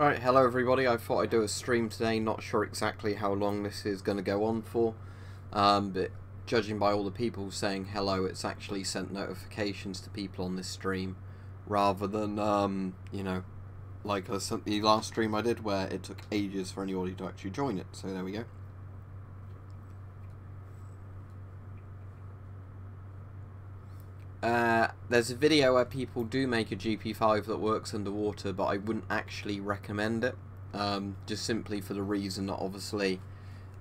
Alright, hello everybody. I thought I'd do a stream today, not sure exactly how long this is going to go on for, but judging by all the people saying hello, it's actually sent notifications to people on this stream, rather than, you know, like the last stream I did where it took ages for anybody to actually join it, so there we go. There's a video where people do make a GP5 that works underwater, but I wouldn't actually recommend it, just simply for the reason that obviously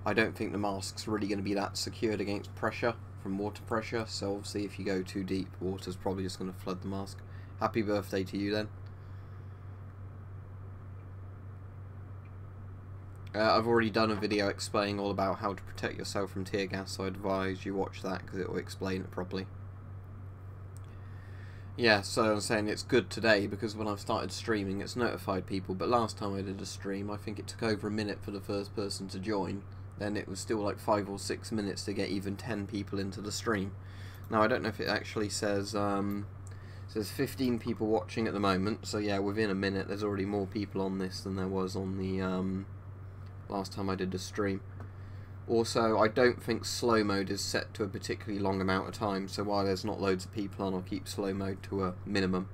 I don't think the mask's really going to be that secured against pressure from water pressure, so obviously if you go too deep, water's probably just going to flood the mask. Happy birthday to you then. I've already done a video explaining all about how to protect yourself from tear gas, so I advise you watch that because it will explain it properly. Yeah, so I'm saying it's good today because when I've started streaming it's notified people, but last time I did a stream I think it took over a minute for the first person to join, then it was still like 5 or 6 minutes to get even 10 people into the stream. Now I don't know if it actually says 15 people watching at the moment, so yeah, within a minute there's already more people on this than there was on the last time I did the stream. Also, I don't think slow mode is set to a particularly long amount of time, so while there's not loads of people on, I'll keep slow mode to a minimum.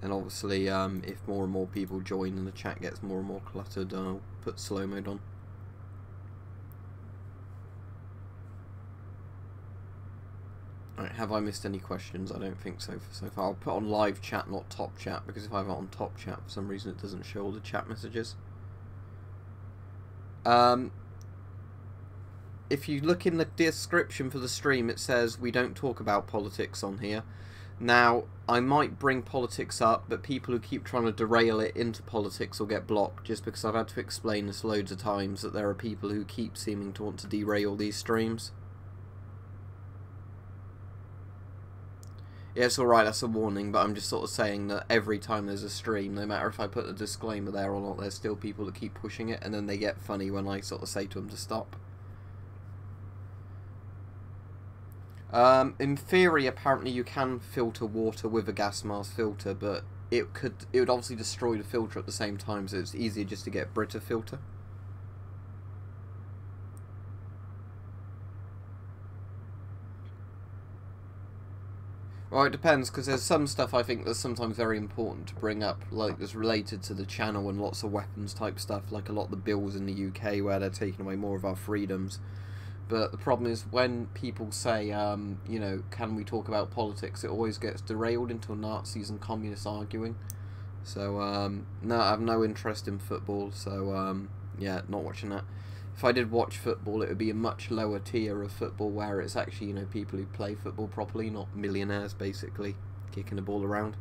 And obviously, if more and more people join and the chat gets more and more cluttered, I'll put slow mode on. Alright, have I missed any questions? I don't think so far. I'll put on live chat, not top chat, because if I have it on top chat, for some reason it doesn't show all the chat messages. If you look in the description for the stream, it says we don't talk about politics on here. Now, I might bring politics up, but people who keep trying to derail it into politics will get blocked, just because I've had to explain this loads of times that there are people who keep seeming to want to derail these streams. Yeah, it's alright, that's a warning, but I'm just sort of saying that every time there's a stream, no matter if I put a disclaimer there or not, there's still people that keep pushing it, and then they get funny when I sort of say to them to stop. In theory, apparently you can filter water with a gas mask filter, but it would obviously destroy the filter at the same time, so it's easier just to get a Brita filter. Well, it depends, because there's some stuff I think that's sometimes very important to bring up, like that's related to the channel and lots of weapons type stuff, like a lot of the bills in the UK where they're taking away more of our freedoms. But the problem is when people say, you know, can we talk about politics, it always gets derailed into Nazis and communists arguing. So, no, I have no interest in football, so, yeah, not watching that. If I did watch football, it would be a much lower tier of football where it's actually, you know, people who play football properly, not millionaires, basically, kicking the ball around.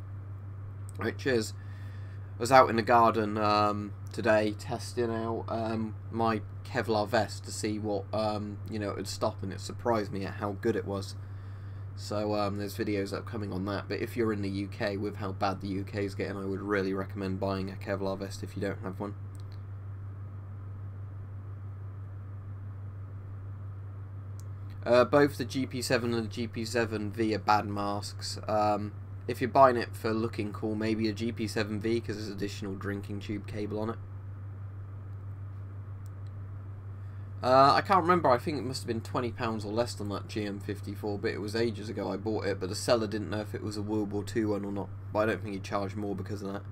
Right, cheers. I was out in the garden today testing out my Kevlar vest to see what you know, it would stop, and it surprised me at how good it was. So there's videos upcoming on that, but if you're in the UK, with how bad the UK is getting, I would really recommend buying a Kevlar vest if you don't have one. Both the GP7 and the GP7V are bad masks. If you're buying it for looking cool, maybe a GP7V because there's additional drinking tube cable on it. I can't remember, I think it must have been £20 or less than that GM54, but it was ages ago I bought it, but the seller didn't know if it was a World War II one or not, but I don't think he charged more because of that.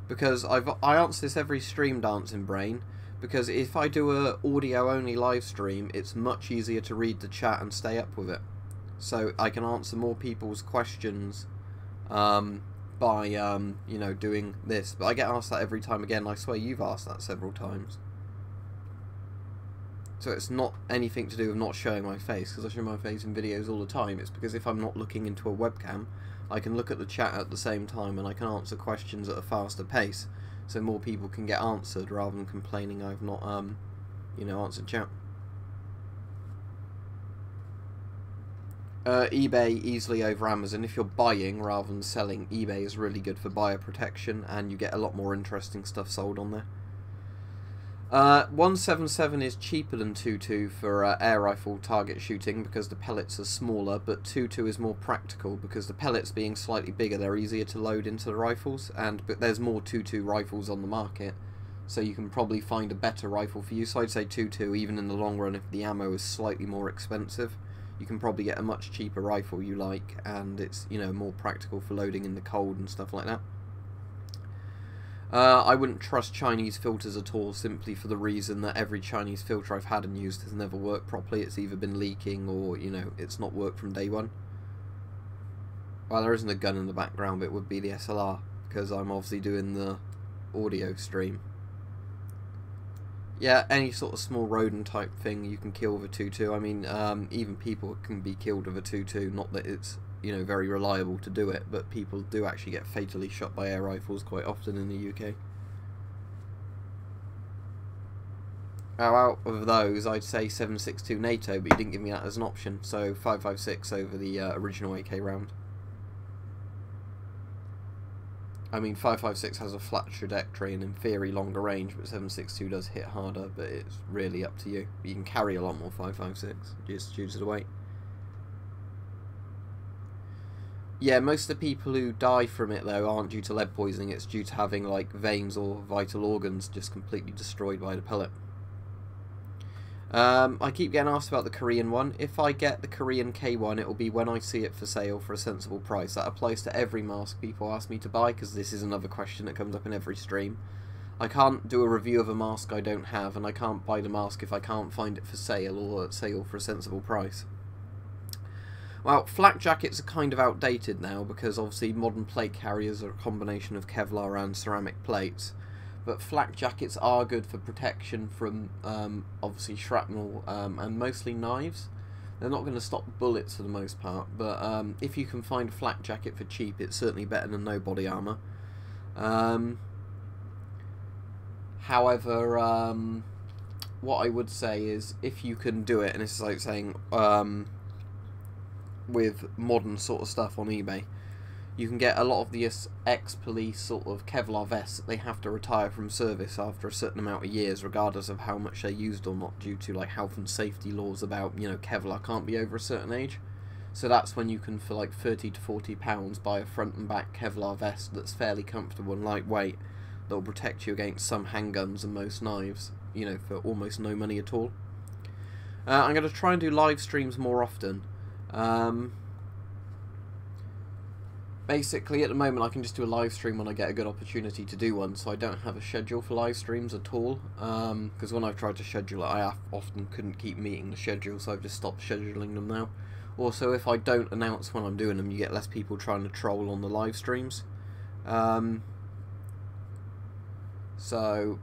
Because I answer this every stream, Dancing Brain, because if I do a audio only live stream, it's much easier to read the chat and stay up with it. So I can answer more people's questions by, you know, doing this. But I get asked that every time again. I swear you've asked that several times. So it's not anything to do with not showing my face, because I show my face in videos all the time. It's because if I'm not looking into a webcam, I can look at the chat at the same time and I can answer questions at a faster pace. So more people can get answered rather than complaining I've not, you know, answered chat. eBay easily over Amazon. If you're buying rather than selling, eBay is really good for buyer protection and you get a lot more interesting stuff sold on there. .177 is cheaper than 2.2 for air rifle target shooting because the pellets are smaller, but 2.2 is more practical because the pellets being slightly bigger, they're easier to load into the rifles, but there's more 2.2 rifles on the market, so you can probably find a better rifle for you. So I'd say 2.2, even in the long run, if the ammo is slightly more expensive, you can probably get a much cheaper rifle you like, and it's, you know, more practical for loading in the cold and stuff like that. I wouldn't trust Chinese filters at all, simply for the reason that every Chinese filter I've had and used has never worked properly. It's either been leaking or, you know, it's not worked from day one. Well, there isn't a gun in the background, but it would be the SLR, because I'm obviously doing the audio stream. Yeah, any sort of small rodent type thing you can kill with a 2.2. I mean, even people can be killed with a 2.2, not that it's, you know, very reliable to do it, but people do actually get fatally shot by air rifles quite often in the UK. Now, out of those, I'd say 7.62 NATO, but you didn't give me that as an option, so 5.56 over the original AK round. I mean, 5.56 has a flat trajectory and in theory longer range, but 7.62 does hit harder, but it's really up to you. You can carry a lot more 5.56, just due to the weight. Yeah, most of the people who die from it, though, aren't due to lead poisoning. It's due to having, like, veins or vital organs just completely destroyed by the pellet. I keep getting asked about the Korean one. If I get the Korean K1, it will be when I see it for sale for a sensible price. That applies to every mask people ask me to buy, because this is another question that comes up in every stream. I can't do a review of a mask I don't have, and I can't buy the mask if I can't find it for sale or at sale for a sensible price. Well, flak jackets are kind of outdated now because obviously modern plate carriers are a combination of Kevlar and ceramic plates. But flak jackets are good for protection from obviously shrapnel and mostly knives. They're not going to stop bullets for the most part, but if you can find a flak jacket for cheap, it's certainly better than no body armour. However, what I would say is if you can do it, and it's like saying with modern sort of stuff on eBay, you can get a lot of the ex-police sort of Kevlar vests that they have to retire from service after a certain amount of years, regardless of how much they're used or not, due to like health and safety laws about, you know, Kevlar can't be over a certain age. So that's when you can, for like £30 to £40, buy a front and back Kevlar vest that's fairly comfortable and lightweight, that will protect you against some handguns and most knives, you know, for almost no money at all. I'm going to try and do live streams more often. Basically, at the moment, I can just do a live stream when I get a good opportunity to do one, so I don't have a schedule for live streams at all, because when I've tried to schedule it, I often couldn't keep meeting the schedule, so I've just stopped scheduling them now. Also, if I don't announce when I'm doing them, you get less people trying to troll on the live streams. So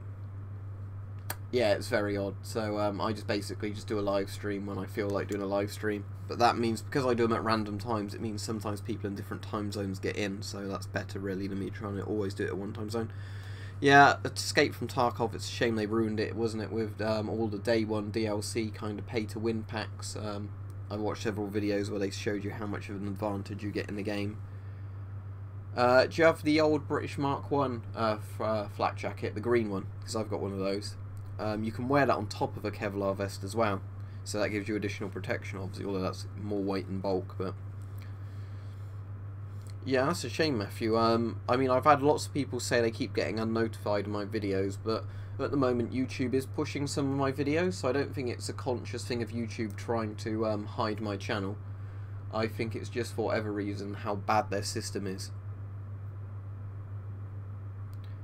yeah, it's very odd. So I just basically just do a live stream when I feel like doing a live stream. But that means, because I do them at random times, it means sometimes people in different time zones get in, so that's better really than me trying to always do it at one time zone. Yeah, Escape from Tarkov, it's a shame they ruined it, wasn't it, with all the day one DLC kind of pay-to-win packs. I watched several videos where they showed you how much of an advantage you get in the game. Do you have the old British Mark 1 flak jacket, the green one? Because I've got one of those. You can wear that on top of a Kevlar vest as well, so that gives you additional protection, obviously, although that's more weight and bulk. But yeah, that's a shame, Matthew. I mean, I've had lots of people say they keep getting unnotified in my videos, but at the moment YouTube is pushing some of my videos, so I don't think it's a conscious thing of YouTube trying to hide my channel. I think it's just for whatever reason how bad their system is.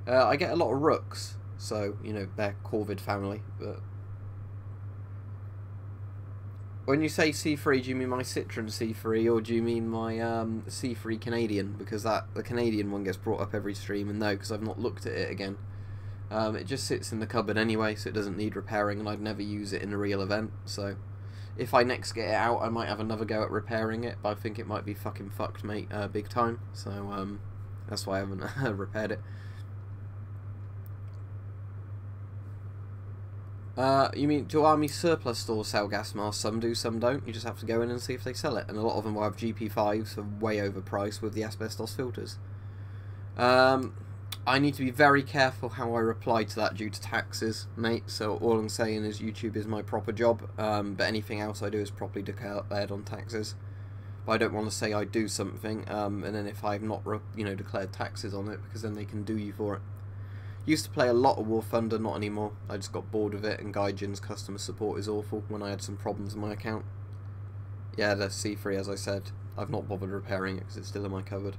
I get a lot of rooks, so, you know, they're Corvid family, but when you say C3, do you mean my Citroen C3, or do you mean my C3 Canadian? Because the Canadian one gets brought up every stream, and no, because I've not looked at it again. It just sits in the cupboard anyway, so it doesn't need repairing, and I'd never use it in a real event, so if I next get it out, I might have another go at repairing it, but I think it might be fucking fucked, mate, big time, so that's why I haven't repaired it. You mean, do army surplus stores sell gas masks? Some do, some don't. You just have to go in and see if they sell it. And a lot of them will have GP5s for way overpriced with the asbestos filters. I need to be very careful how I reply to that due to taxes, mate. So all I'm saying is YouTube is my proper job, but anything else I do is properly declared on taxes. But I don't want to say I do something, and then if I've not, declared taxes on it, because then they can do you for it. Used to play a lot of War Thunder, not anymore. I just got bored of it, and Gaijin's customer support is awful when I had some problems in my account. Yeah, the C3, as I said, I've not bothered repairing it because it's still in my cupboard.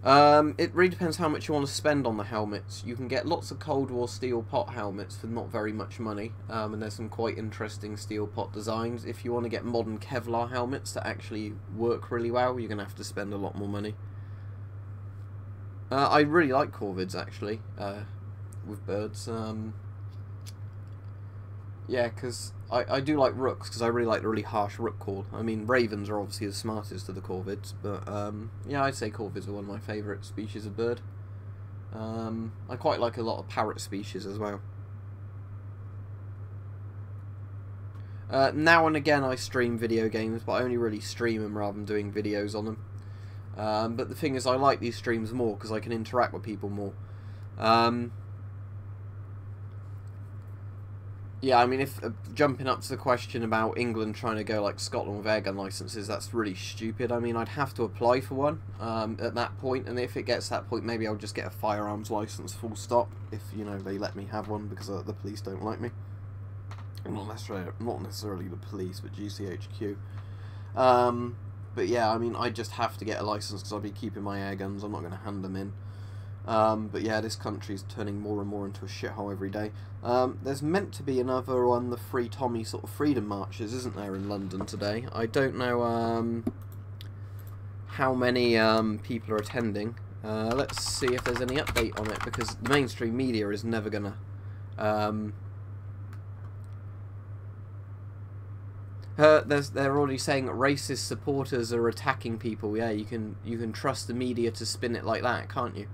It really depends how much you want to spend on the helmets. You can get lots of Cold War steel pot helmets for not very much money, and there's some quite interesting steel pot designs. If you want to get modern Kevlar helmets that actually work really well, you're going to have to spend a lot more money. I really like Corvids, actually, with birds. Yeah, because I do like rooks, because I really like the really harsh rook call. I mean, ravens are obviously the smartest of the corvids, but yeah, I'd say corvids are one of my favourite species of bird. I quite like a lot of parrot species as well. Now and again I stream video games, but I only really stream them rather than doing videos on them. But the thing is, I like these streams more because I can interact with people more. Yeah, I mean, if jumping up to the question about England trying to go like Scotland with airgun licenses, that's really stupid. I mean, I'd have to apply for one at that point, and if it gets to that point, maybe I'll just get a firearms license full stop, if, they let me have one, because the police don't like me. Not necessarily the police, but GCHQ. But yeah, I mean, I just have to get a license because I'll be keeping my air guns. I'm not going to hand them in. But yeah, this country's turning more and more into a shithole every day. There's meant to be another on the Free Tommy sort of freedom marches, isn't there, in London today? I don't know how many people are attending. Let's see if there's any update on it, because the mainstream media is never gonna they're already saying that racist supporters are attacking people. Yeah, you can trust the media to spin it like that, can't you?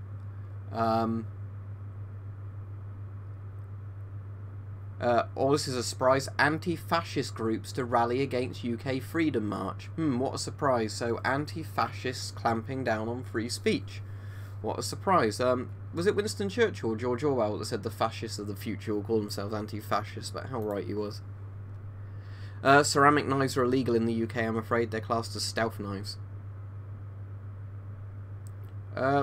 Oh, this is a surprise. Anti-fascist groups to rally against UK Freedom March. What a surprise. So, anti-fascists clamping down on free speech. What a surprise. Was it Winston Churchill or George Orwell that said the fascists of the future will call themselves anti-fascists? But how right he was. Ceramic knives are illegal in the UK, I'm afraid. They're classed as stealth knives.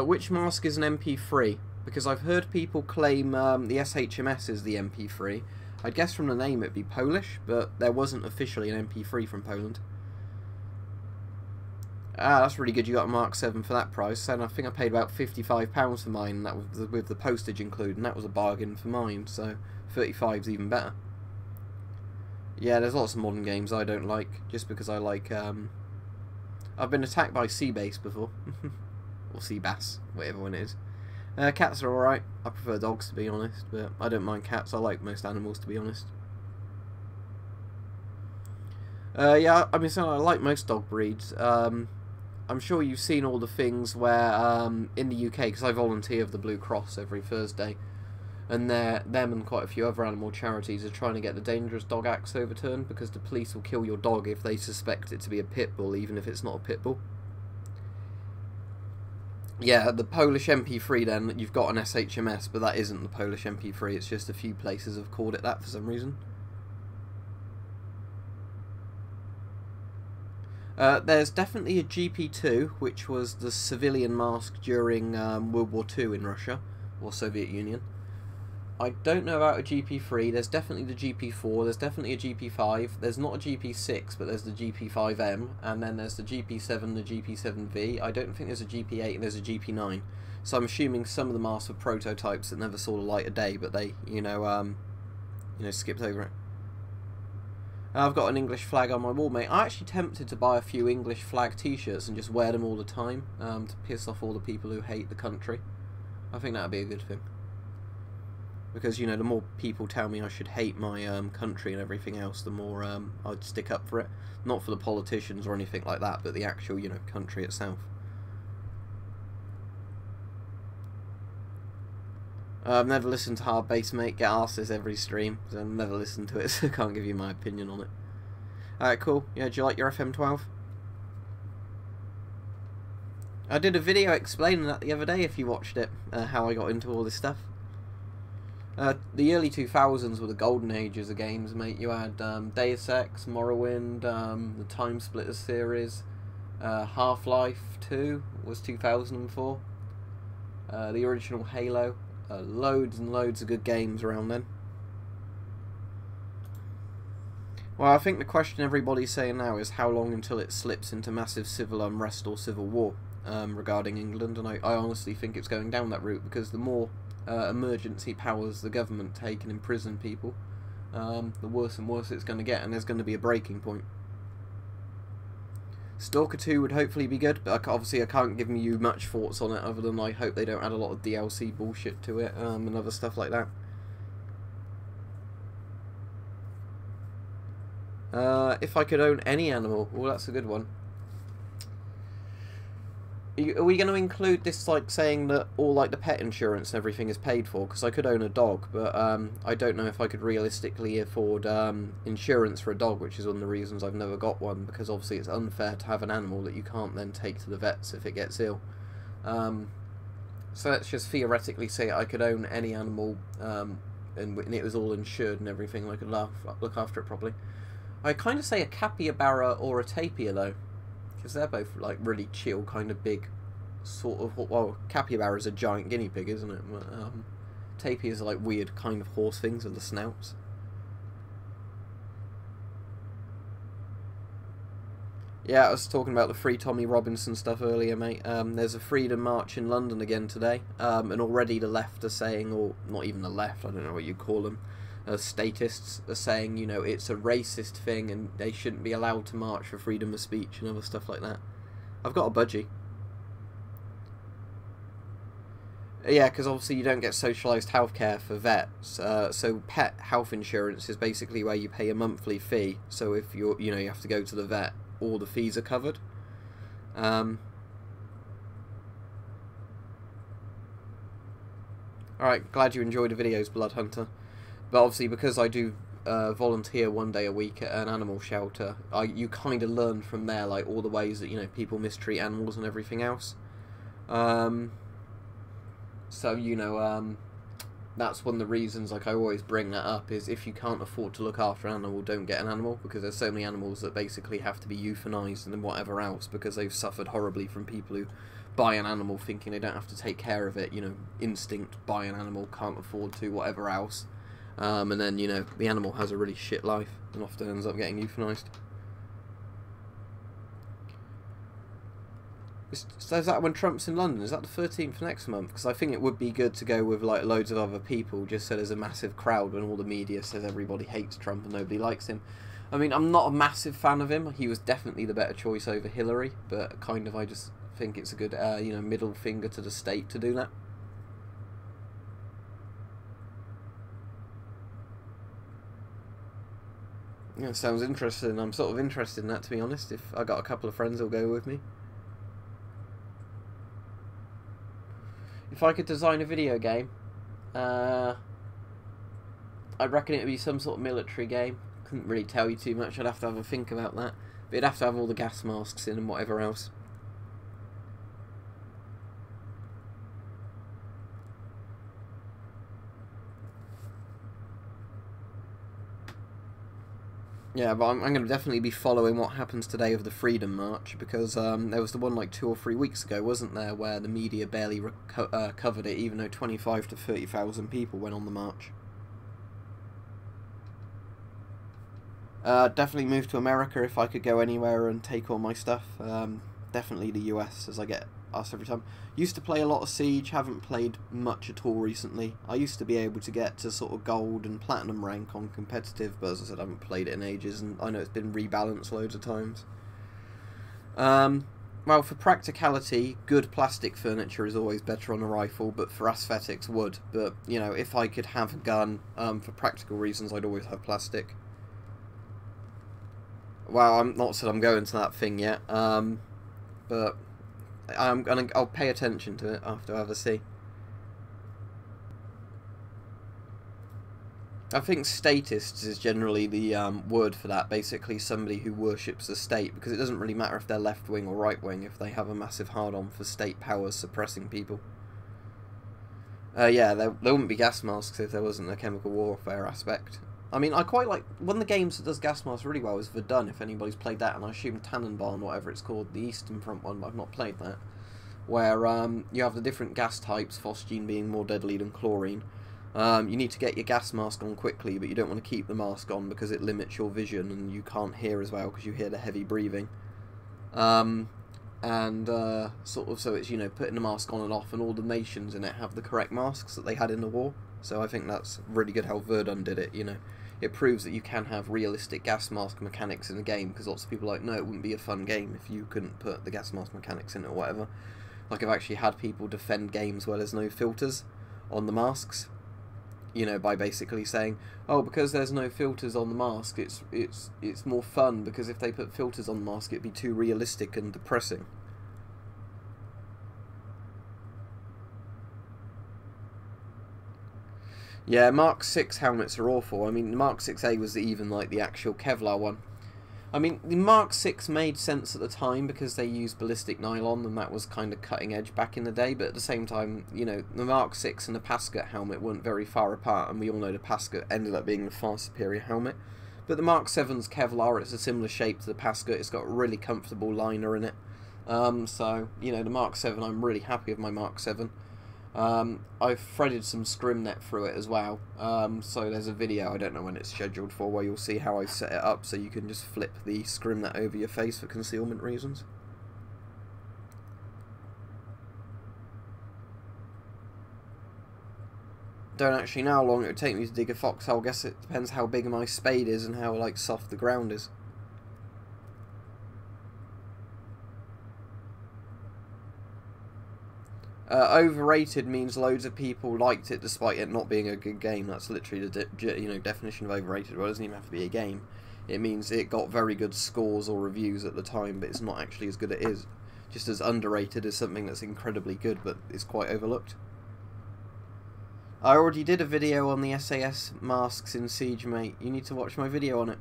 Which mask is an MP3? Because I've heard people claim the SHMS is the MP3. I'd guess from the name it'd be Polish, but there wasn't officially an MP3 from Poland. Ah, that's really good. You got a Mark 7 for that price, and I think I paid about £55 for mine, and that was with the postage included, and that was a bargain for mine, so 35's even better. Yeah, there's lots of modern games I don't like, just because I like, I've been attacked by Seabase before. Or Seabass, whatever one it is. Cats are alright. I prefer dogs, to be honest, but I don't mind cats. I like most animals, to be honest. Yeah, I mean, so I like most dog breeds. I'm sure you've seen all the things where, in the UK, because I volunteer with the Blue Cross every Thursday, and them and quite a few other animal charities are trying to get the Dangerous Dog Acts overturned, because the police will kill your dog if they suspect it to be a pit bull, even if it's not a pit bull. Yeah, the Polish MP3 then, you've got an SHMS, but that isn't the Polish MP3, it's just a few places have called it that for some reason. There's definitely a GP2, which was the civilian mask during World War II in Russia, or Soviet Union. I don't know about a GP3, there's definitely the GP4, there's definitely a GP5, there's not a GP6, but there's the GP5M, and then there's the GP7, the GP7V, I don't think there's a GP8, and there's a GP9. So I'm assuming some of the masks were prototypes that never saw the light of day, but they, skipped over it. I've got an English flag on my wall, mate. I'm actually tempted to buy a few English flag t-shirts and just wear them all the time, to piss off all the people who hate the country. I think that would be a good thing. Because, the more people tell me I should hate my country and everything else, the more I'd stick up for it. Not for the politicians or anything like that, but the actual, country itself. I've never listened to Hard Bass, mate. Get asked this every stream, so I've never listened to it, so I can't give you my opinion on it. Alright, cool. Yeah, do you like your FM12? I did a video explaining that the other day if you watched it, how I got into all this stuff. The early 2000s were the golden ages of games, mate. You had Deus Ex, Morrowind, the Time Splitters series, Half-Life 2 was 2004, the original Halo, loads and loads of good games around then. Well, I think the question everybody's saying now is how long until it slips into massive civil unrest or civil war regarding England, and I honestly think it's going down that route, because the more emergency powers the government take and imprison people, the worse and worse it's going to get, and there's going to be a breaking point. Stalker 2 would hopefully be good, but obviously I can't give you much thoughts on it other than I hope they don't add a lot of DLC bullshit to it and other stuff like that. If I could own any animal, well, that's a good one. Are we going to include this, like, saying that all, like, the pet insurance and everything is paid for? Because I could own a dog, but I don't know if I could realistically afford insurance for a dog, which is one of the reasons I've never got one, because obviously it's unfair to have an animal that you can't then take to the vets if it gets ill. So let's just theoretically say I could own any animal, and it was all insured and everything, I could look after it properly. I kind of say a capybara or a tapir, though, because they're both, like, really chill, kind of big, sort of, well, capybara's a giant guinea pig, isn't it? But, tapirs are, like, weird kind of horse things with the snouts. Yeah, I was talking about the Free Tommy Robinson stuff earlier, mate. There's a Freedom March in London again today, and already the left are saying, or not even the left, I don't know what you call them, statists are saying, you know, it's a racist thing and they shouldn't be allowed to march for freedom of speech and other stuff like that. I've got a budgie. Yeah, because obviously you don't get socialised healthcare for vets, so pet health insurance is basically where you pay a monthly fee, so if you have to go to the vet, all the fees are covered. Alright, glad you enjoyed the videos, Blood Hunter. But obviously, because I do volunteer one day a week at an animal shelter, you kind of learn from there, like, all the ways that, you know, people mistreat animals and everything else. So, you know, that's one of the reasons, like, I always bring that up, is if you can't afford to look after an animal, don't get an animal, because there's so many animals that basically have to be euthanized and whatever else, because they've suffered horribly from people who buy an animal thinking they don't have to take care of it, you know, instinct, buy an animal, can't afford to, whatever else. And then, you know, the animal has a really shit life and often ends up getting euthanized. So is that when Trump's in London? Is that the 13th next month? Because I think it would be good to go with, like, loads of other people, just so there's a massive crowd when all the media says everybody hates Trump and nobody likes him. I mean, I'm not a massive fan of him. He was definitely the better choice over Hillary, but kind of I just think it's a good, you know, middle finger to the state to do that. Yeah, sounds interesting. I'm sort of interested in that, to be honest, if I got a couple of friends who'll go with me. If I could design a video game, I'd reckon it would be some sort of military game. Couldn't really tell you too much, I'd have to have a think about that. But it'd have to have all the gas masks in and whatever else. Yeah, but I'm going to definitely be following what happens today of the Freedom March, because there was the one like 2 or 3 weeks ago, wasn't there, where the media barely covered it, even though 25 to 30,000 people went on the march. Definitely move to America if I could go anywhere and take all my stuff. Definitely the US, as I get asked every time. Used to play a lot of Siege, haven't played much at all recently. I used to be able to get to sort of gold and platinum rank on competitive, but as I said, I haven't played it in ages, and I know it's been rebalanced loads of times. Well, for practicality, good plastic furniture is always better on a rifle, but for aesthetics, wood. But, you know, if I could have a gun, for practical reasons, I'd always have plastic. Well, I'm not said I'm going to that thing yet, but I'll pay attention to it after I have a see. I think statists is generally the word for that. Basically, somebody who worships the state, because it doesn't really matter if they're left wing or right wing if they have a massive hard-on for state powers suppressing people. Yeah, there wouldn't be gas masks if there wasn't a chemical warfare aspect. I mean, I quite like one of the games that does gas masks really well is Verdun. If anybody's played that, and I assume Tannenbaum, whatever it's called, the Eastern Front one, but I've not played that. Where you have the different gas types, phosgene being more deadly than chlorine. You need to get your gas mask on quickly, but you don't want to keep the mask on because it limits your vision and you can't hear as well because you hear the heavy breathing. Sort of, so it's, you know, putting the mask on and off, and all the nations in it have the correct masks that they had in the war. So I think that's really good how Verdun did it, you know. It proves that you can have realistic gas mask mechanics in the game, because lots of people are like, no, it wouldn't be a fun game if you couldn't put the gas mask mechanics in it or whatever. Like, I've actually had people defend games where there's no filters on the masks, you know, by basically saying, oh, because there's no filters on the mask, it's more fun, because if they put filters on the mask, it'd be too realistic and depressing. Yeah, Mark 6 helmets are awful. I mean, the Mark 6A was even like the actual Kevlar one. I mean, the Mark 6 made sense at the time because they used ballistic nylon, and that was kind of cutting edge back in the day, but at the same time, you know, the Mark 6 and the Pascat helmet weren't very far apart, and we all know the Pascat ended up being the far superior helmet. But the Mark 7's Kevlar, it's a similar shape to the Pascat, it's got a really comfortable liner in it. So, you know, the Mark 7, I'm really happy with my Mark 7. I've threaded some scrimnet through it as well, so there's a video, I don't know when it's scheduled for, where you'll see how I set it up so you can just flip the scrimnet over your face for concealment reasons. Don't actually know how long it would take me to dig a foxhole. I guess it depends how big my spade is and how like soft the ground is. Overrated means loads of people liked it despite it not being a good game. That's literally the definition of overrated. Well, it doesn't even have to be a game. It means it got very good scores or reviews at the time, but it's not actually as good as it is. Just as underrated as something that's incredibly good, but is quite overlooked. I already did a video on the SAS masks in Siege, mate. You need to watch my video on it.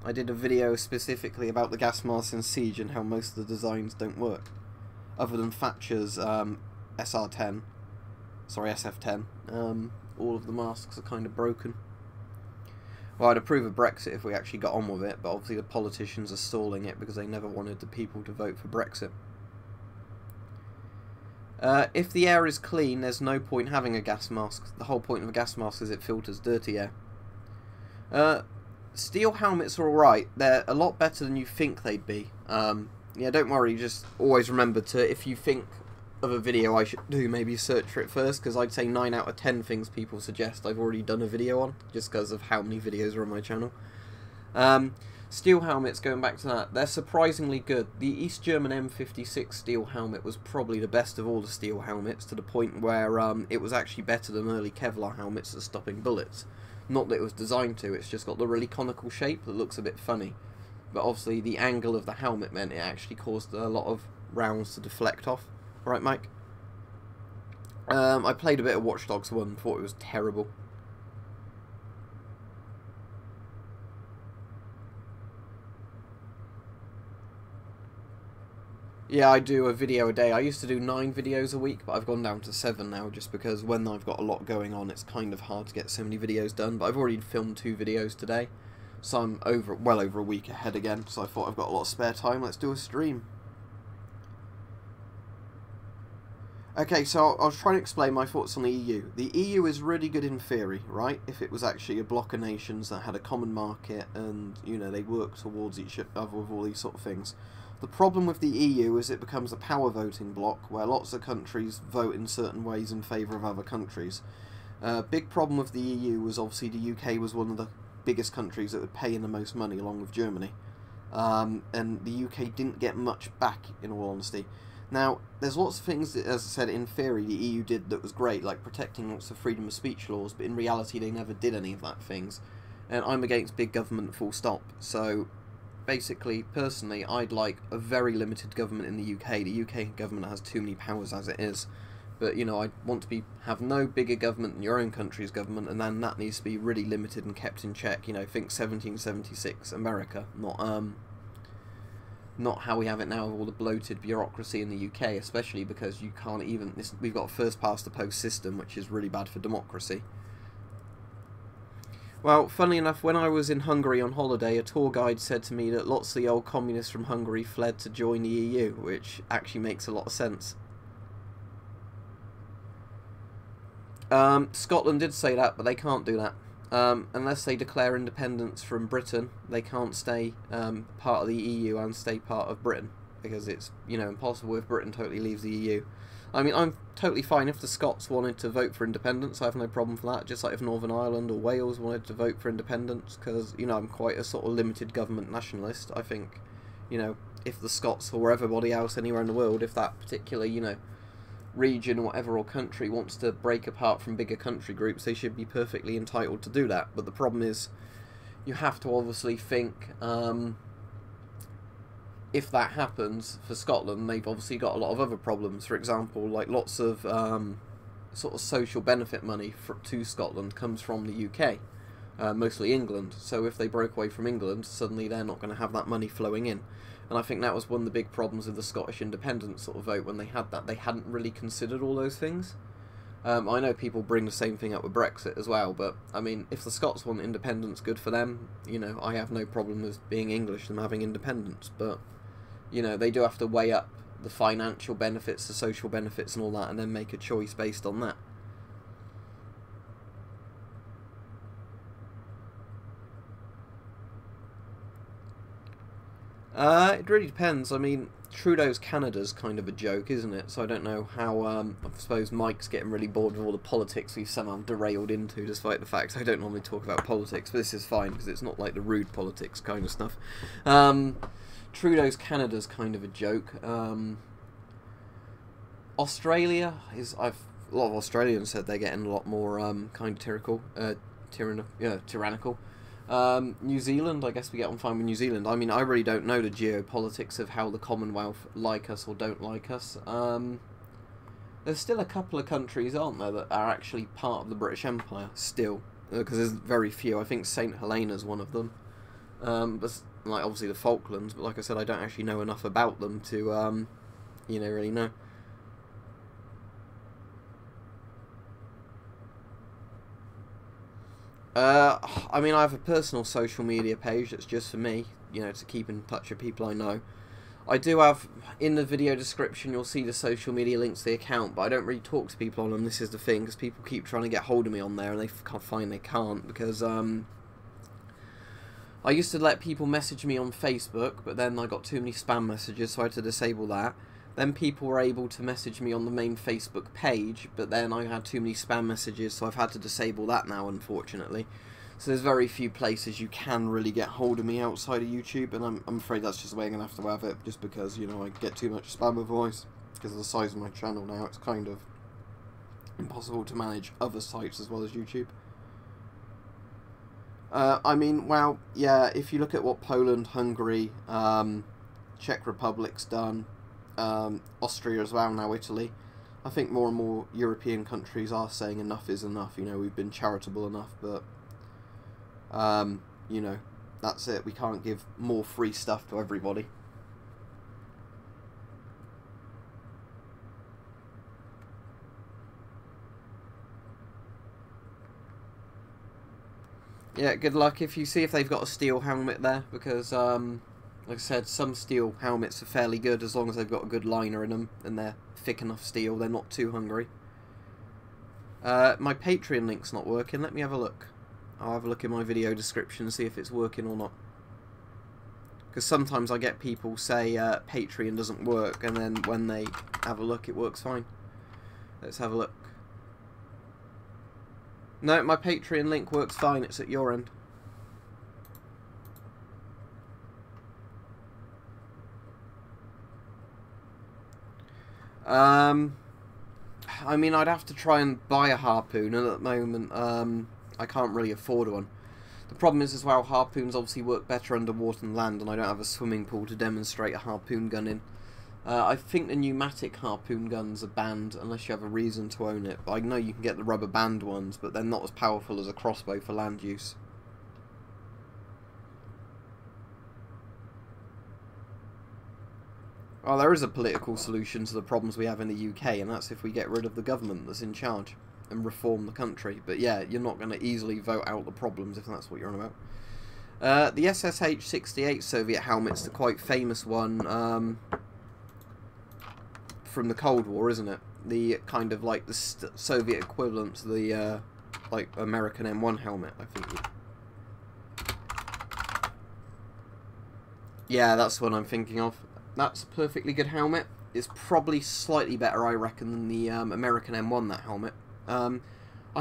I did a video specifically about the gas masks in Siege and how most of the designs don't work. Other than Thatcher's SF10, all of the masks are kind of broken. Well, I'd approve of Brexit if we actually got on with it, but obviously the politicians are stalling it because they never wanted the people to vote for Brexit. If the air is clean, there's no point having a gas mask. The whole point of a gas mask is it filters dirty air. Steel helmets are alright. They're a lot better than you think they'd be. Yeah, don't worry, just always remember to, if you think of a video I should do, maybe search for it first, because I'd say 9 out of 10 things people suggest I've already done a video on, just because of how many videos are on my channel. Steel helmets, going back to that, they're surprisingly good. The East German M56 steel helmet was probably the best of all the steel helmets, to the point where it was actually better than early Kevlar helmets at stopping bullets. Not that it was designed to, it's just got the really conical shape that looks a bit funny. But obviously the angle of the helmet meant it actually caused a lot of rounds to deflect off. Right, Mike? I played a bit of Watch Dogs 1 and thought it was terrible. Yeah, I do a video a day. I used to do 9 videos a week, but I've gone down to 7 now, just because when I've got a lot going on, it's kind of hard to get so many videos done. But I've already filmed 2 videos today, so I'm well over a week ahead again, so I thought I've got a lot of spare time. Let's do a stream. Okay, so I'll try and explain my thoughts on the EU. The EU is really good in theory, right? If it was actually a block of nations that had a common market and, you know, they work towards each other with all these sort of things. The problem with the EU is it becomes a power voting block where lots of countries vote in certain ways in favour of other countries. Big problem with the EU was obviously the UK was one of the biggest countries that would pay in the most money along with Germany. And the UK didn't get much back, in all honesty. Now, there's lots of things that, as I said, in theory the EU did that was great, like protecting lots of freedom of speech laws, but in reality they never did any of that things. And I'm against big government full stop, so basically, personally, I'd like a very limited government in the UK. The UK government has too many powers as it is. But, you know, I want to have no bigger government than your own country's government, and then that needs to be really limited and kept in check. You know, think 1776 America, not how we have it now with all the bloated bureaucracy in the UK, especially because you can't even... we've got a first-past-the-post system, which is really bad for democracy. Well, funnily enough, when I was in Hungary on holiday, a tour guide said to me that lots of the old communists from Hungary fled to join the EU, which actually makes a lot of sense. Scotland did say that, but they can't do that. Unless they declare independence from Britain, they can't stay part of the EU and stay part of Britain, because it's, you know, impossible if Britain totally leaves the EU. I mean, I'm totally fine if the Scots wanted to vote for independence. I have no problem for that, just like if Northern Ireland or Wales wanted to vote for independence, because, you know, I'm quite a sort of limited government nationalist. I think, you know, if the Scots or everybody else anywhere in the world, if that particular, you know, region or whatever or country wants to break apart from bigger country groups, they should be perfectly entitled to do that. But the problem is, you have to obviously think, if that happens for Scotland, they've obviously got a lot of other problems. For example, like lots of sort of social benefit money to Scotland comes from the UK, mostly England. So if they broke away from England, suddenly they're not going to have that money flowing in. And I think that was one of the big problems with the Scottish independence sort of vote when they had that. They hadn't really considered all those things. I know people bring the same thing up with Brexit as well, but, I mean, if the Scots want independence, good for them. You know, I have no problem with being English and having independence, but, you know, they do have to weigh up the financial benefits, the social benefits and all that, and then make a choice based on that. It really depends. I mean, Trudeau's Canada's kind of a joke, isn't it? So I don't know how, I suppose Mike's getting really bored with all the politics we've somehow derailed into, despite the fact I don't normally talk about politics, but this is fine, because it's not like the rude politics kind of stuff. Trudeau's Canada's kind of a joke. Australia is... a lot of Australians said they're getting a lot more kind of tyrannical. New Zealand, I guess we get on fine with New Zealand. I mean, I really don't know the geopolitics of how the Commonwealth like us or don't like us. There's still a couple of countries, aren't there, that are actually part of the British Empire, still. Because there's very few. I think St. Helena's one of them. But, like, obviously the Falklands, but like I said, I don't actually know enough about them to, you know, really know. I mean, I have a personal social media page that's just for me, you know, to keep in touch with people I know. I do have, in the video description, you'll see the social media links to the account, but I don't really talk to people on them. This is the thing, because people keep trying to get hold of me on there, and they find they can't, because, I used to let people message me on Facebook, but then I got too many spam messages, so I had to disable that. Then people were able to message me on the main Facebook page, but then I had too many spam messages, so I've had to disable that now, unfortunately. So there's very few places you can really get hold of me outside of YouTube, and I'm afraid that's just the way I'm going to have it, just because, you know, I get too much spam voice. Because of the size of my channel now, it's kind of impossible to manage other sites as well as YouTube. I mean, well, yeah, if you look at what Poland, Hungary, Czech Republic's done, Austria as well, now Italy, I think more and more European countries are saying enough is enough. You know, we've been charitable enough, but you know, that's it. We can't give more free stuff to everybody. Yeah, good luck if you see if they've got a steel helmet there, because like I said, some steel helmets are fairly good as long as they've got a good liner in them and they're thick enough steel, they're not too hungry. My Patreon link's not working, let me have a look. I'll have a look in my video description and see if it's working or not. Because sometimes I get people say Patreon doesn't work, and then when they have a look it works fine. Let's have a look. No, my Patreon link works fine, it's at your end. I mean, I'd have to try and buy a harpoon, and at the moment, I can't really afford one. The problem is as well, harpoons obviously work better underwater than land, and I don't have a swimming pool to demonstrate a harpoon gun in. I think the pneumatic harpoon guns are banned unless you have a reason to own it. But I know you can get the rubber band ones, but they're not as powerful as a crossbow for land use. Well, there is a political solution to the problems we have in the UK, and that's if we get rid of the government that's in charge and reform the country. But yeah, you're not going to easily vote out the problems if that's what you're on about. The SSH-68 Soviet helmet's the quite famous one from the Cold War, isn't it? The kind of like the Soviet equivalent to the like American M1 helmet, I think. Yeah, that's what I'm thinking of. That's a perfectly good helmet. It's probably slightly better, I reckon, than the American M1, that helmet. I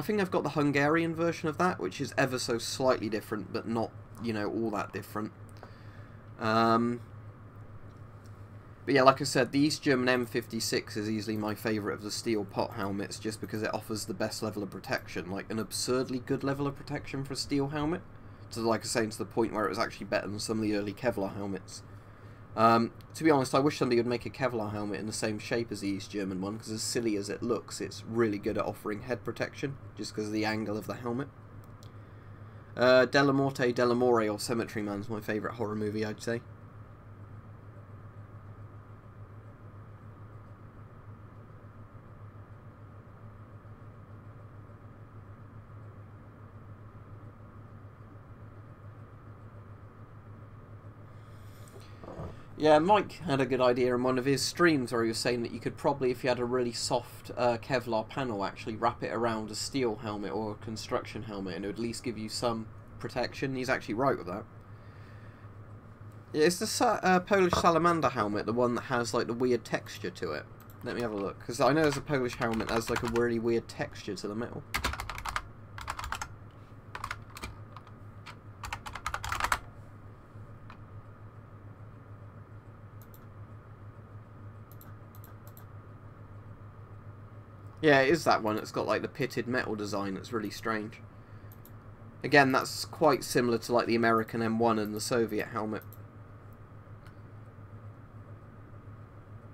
think I've got the Hungarian version of that, which is ever so slightly different, but not, you know, all that different. But yeah, like I said, the East German M56 is easily my favourite of the steel pot helmets, just because it offers the best level of protection, like an absurdly good level of protection for a steel helmet. To, like I say, to the point where it was actually better than some of the early Kevlar helmets. To be honest, I wish somebody would make a Kevlar helmet in the same shape as the East German one, because as silly as it looks, it's really good at offering head protection, just because of the angle of the helmet. Della Morte, Della More, or Cemetery Man's my favourite horror movie, I'd say. Yeah, Mike had a good idea in one of his streams where he was saying that you could probably, if you had a really soft Kevlar panel, actually wrap it around a steel helmet or a construction helmet, and it would at least give you some protection. He's actually right with that. It's the Polish Salamander helmet, the one that has like the weird texture to it. Let me have a look, because I know there's a Polish helmet that has like a really weird texture to the metal. Yeah, it is that one. It's got like the pitted metal design that's really strange. Again, that's quite similar to like the American M1 and the Soviet helmet.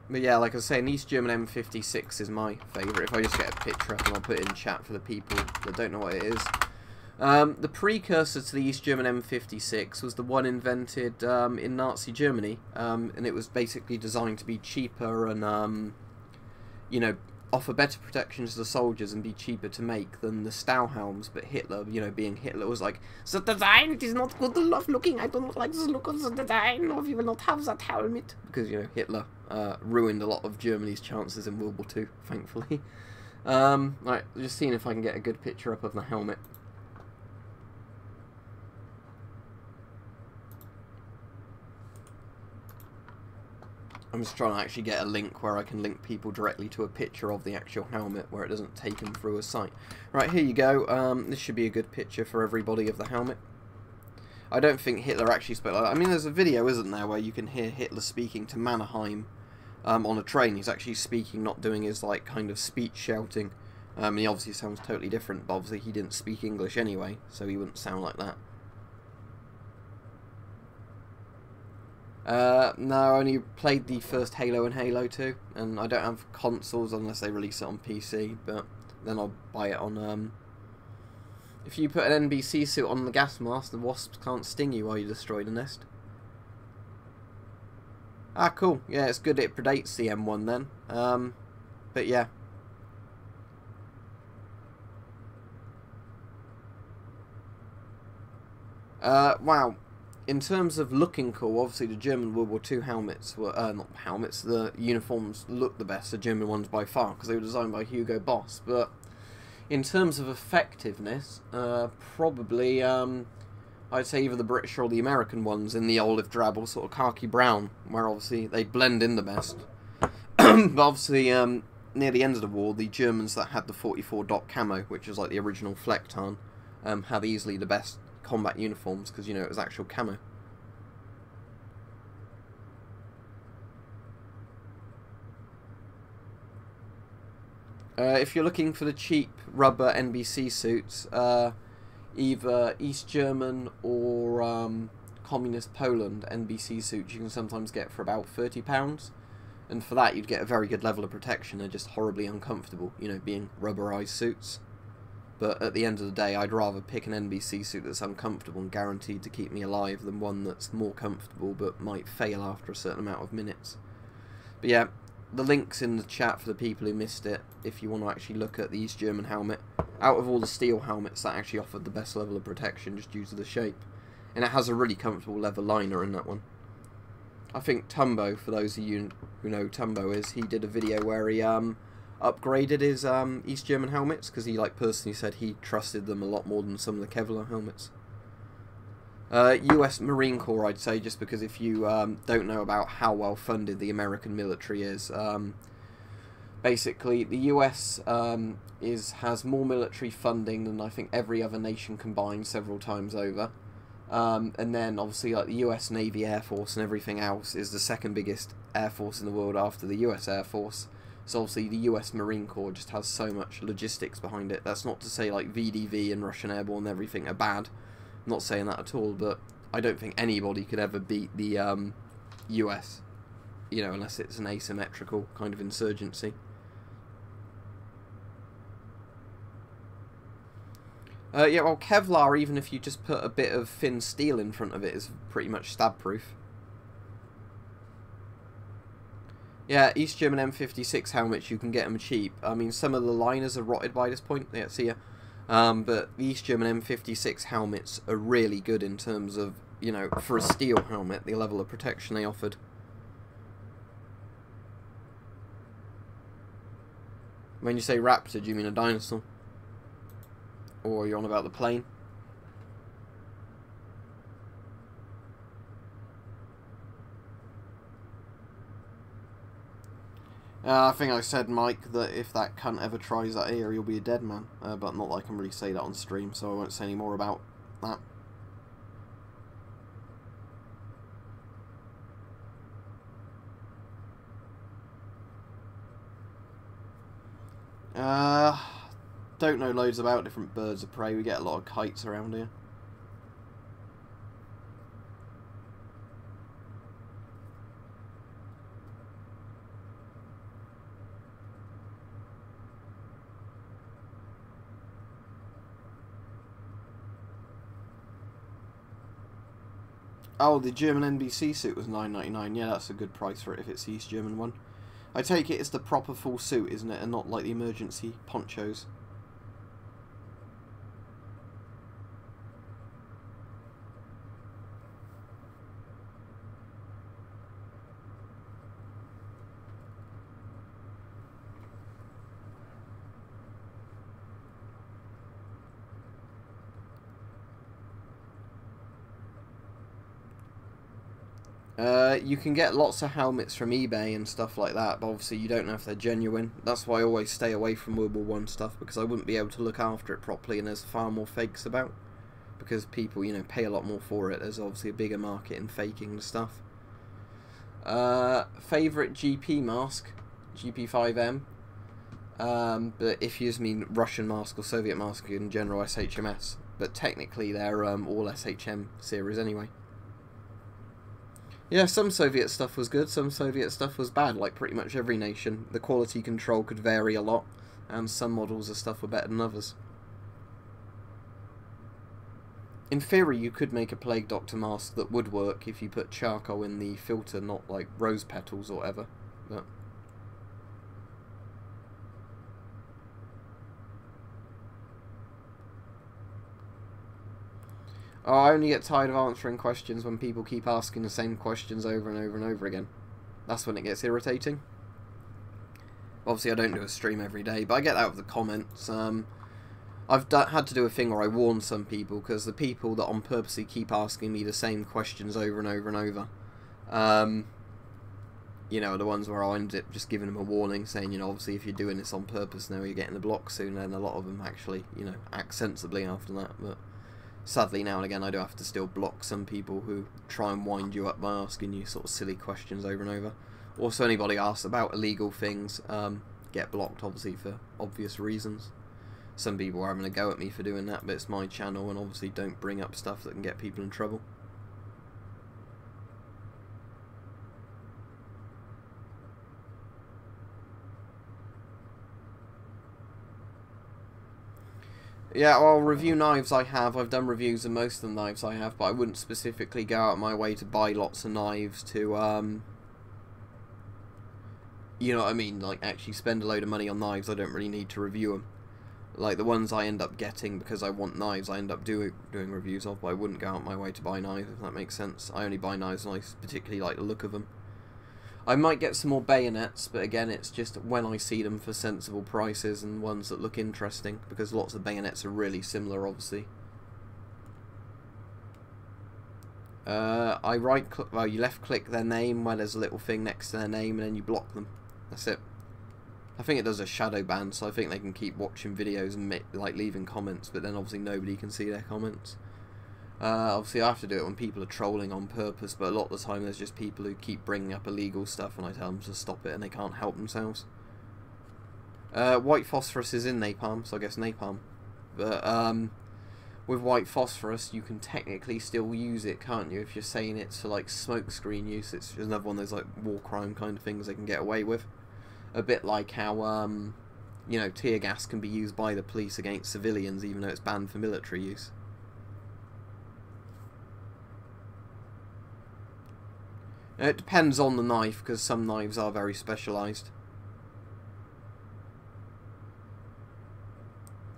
But yeah, like I was saying, East German M56 is my favourite. If I just get a picture up and I'll put it in chat for the people that don't know what it is. The precursor to the East German M56 was the one invented in Nazi Germany, and it was basically designed to be cheaper and, you know, offer better protection to the soldiers and be cheaper to make than the Stahlhelms. But Hitler, you know, being Hitler, was like, the design is not good enough looking, I don't like the look of the design, or we will not have that helmet. Because, you know, Hitler ruined a lot of Germany's chances in World War II, thankfully. Right, just seeing if I can get a good picture up of the helmet. I'm just trying to actually get a link where I can link people directly to a picture of the actual helmet where it doesn't take them through a site. Right, here you go. This should be a good picture for everybody of the helmet. I don't think Hitler actually spoke like that. I mean, there's a video, isn't there, where you can hear Hitler speaking to Mannerheim on a train. He's actually speaking, not doing his, like, kind of speech shouting. He obviously sounds totally different, but obviously he didn't speak English anyway, so he wouldn't sound like that. No, I only played the first Halo and Halo 2, and I don't have consoles unless they release it on PC, but then I'll buy it on, If you put an NBC suit on the gas mask, the wasps can't sting you while you destroy the nest. Ah, cool. Yeah, it's good it predates the M1 then. But yeah. Wow. In terms of looking cool, obviously the German World War II helmets were, not helmets, the uniforms looked the best, the German ones by far, because they were designed by Hugo Boss, but in terms of effectiveness, probably, I'd say either the British or the American ones in the olive drab or sort of khaki brown, where obviously they blend in the best. But obviously, near the end of the war, the Germans that had the 44 dot camo, which was like the original Flecktarn, had easily the best combat uniforms because, you know, it was actual camo. If you're looking for the cheap rubber NBC suits, either East German or Communist Poland NBC suits you can sometimes get for about £30. And for that, you'd get a very good level of protection. They're just horribly uncomfortable, you know, being rubberized suits. But at the end of the day, I'd rather pick an NBC suit that's uncomfortable and guaranteed to keep me alive than one that's more comfortable but might fail after a certain amount of minutes. But yeah, the link's in the chat for the people who missed it, if you want to actually look at the East German helmet. Out of all the steel helmets, that actually offered the best level of protection just due to the shape. And it has a really comfortable leather liner in that one. I think Tumbo, for those of you who know who Tumbo is, he did a video where he upgraded his East German helmets, because he personally said he trusted them a lot more than some of the Kevlar helmets. US Marine Corps, I'd say, just because if you don't know about how well funded the American military is, basically the US has more military funding than I think every other nation combined several times over. And then obviously the US Navy, Air Force and everything else is the second biggest air force in the world after the US Air Force. So obviously the US Marine Corps just has so much logistics behind it. That's not to say VDV and Russian Airborne and everything are bad. I'm not saying that at all, but I don't think anybody could ever beat the US, you know, unless it's an asymmetrical kind of insurgency. Yeah, well, Kevlar, even if you just put a bit of thin steel in front of it, is pretty much stab-proof. Yeah, East German M56 helmets, you can get them cheap. I mean, some of the liners are rotted by this point. Yeah, see ya. But the East German M56 helmets are really good in terms of, you know, for a steel helmet, the level of protection they offered. When you say raptor, do you mean a dinosaur? Or you're on about the plane? I think I said, Mike, that if that cunt ever tries that here, he'll be a dead man. But not that I can really say that on stream, so I won't say any more about that. Don't know loads about different birds of prey. We get a lot of kites around here. Oh, the German NBC suit was $9.99. Yeah, that's a good price for it if it's the East German one. I take it it's the proper full suit, isn't it, and not like the emergency ponchos. You can get lots of helmets from eBay and stuff like that, but obviously you don't know if they're genuine. That's why I always stay away from World War I stuff, because I wouldn't be able to look after it properly, and there's far more fakes about. Because people, you know, pay a lot more for it. There's obviously a bigger market in faking the stuff. Favourite GP mask? GP5M. But if you just mean Russian mask or Soviet mask in general, SHMS. But technically they're all SHM series anyway. Yeah, some Soviet stuff was good, some Soviet stuff was bad, like pretty much every nation. The quality control could vary a lot, and some models of stuff were better than others. In theory, you could make a Plague Doctor mask that would work if you put charcoal in the filter, not like rose petals or whatever. But oh, I only get tired of answering questions when people keep asking the same questions over and over and over again. That's when it gets irritating. Obviously, I don't do a stream every day, but I get that with the comments. I've had to do a thing where I warn some people, because the people that on purposely keep asking me the same questions over and over and over, you know, the ones where I end up just giving them a warning, saying, you know, obviously if you're doing this on purpose now, you're getting the block soon, and a lot of them actually, you know, act sensibly after that, but sadly, now and again, I do have to still block some people who try and wind you up by asking you sort of silly questions over and over. Also, anybody asks about illegal things get blocked, obviously, for obvious reasons. Some people are having a go at me for doing that, but it's my channel, and obviously don't bring up stuff that can get people in trouble. Yeah, well, review knives I have. I've done reviews of most of the knives I have, but I wouldn't specifically go out of my way to buy lots of knives to, you know what I mean? Like, actually spend a load of money on knives. I don't really need to review them. Like, the ones I end up getting because I want knives, I end up doing reviews of, but I wouldn't go out my way to buy knives, if that makes sense. I only buy knives and I particularly like the look of them. I might get some more bayonets, but again, it's just when I see them for sensible prices and ones that look interesting, because lots of bayonets are really similar, obviously. Well, you left-click their name where there's a little thing next to their name, and then you block them. That's it. I think it does a shadow ban, so I think they can keep watching videos and like leaving comments, but then obviously nobody can see their comments. Obviously I have to do it when people are trolling on purpose, but a lot of the time there's just people who keep bringing up illegal stuff and I tell them to stop it and they can't help themselves. White phosphorus is in napalm, so I guess napalm. But with white phosphorus you can technically still use it, can't you? If you're saying it's for like smoke screen use, it's another one of those like war crime kind of things they can get away with. A bit like how you know, tear gas can be used by the police against civilians even though it's banned for military use. It depends on the knife, because some knives are very specialised.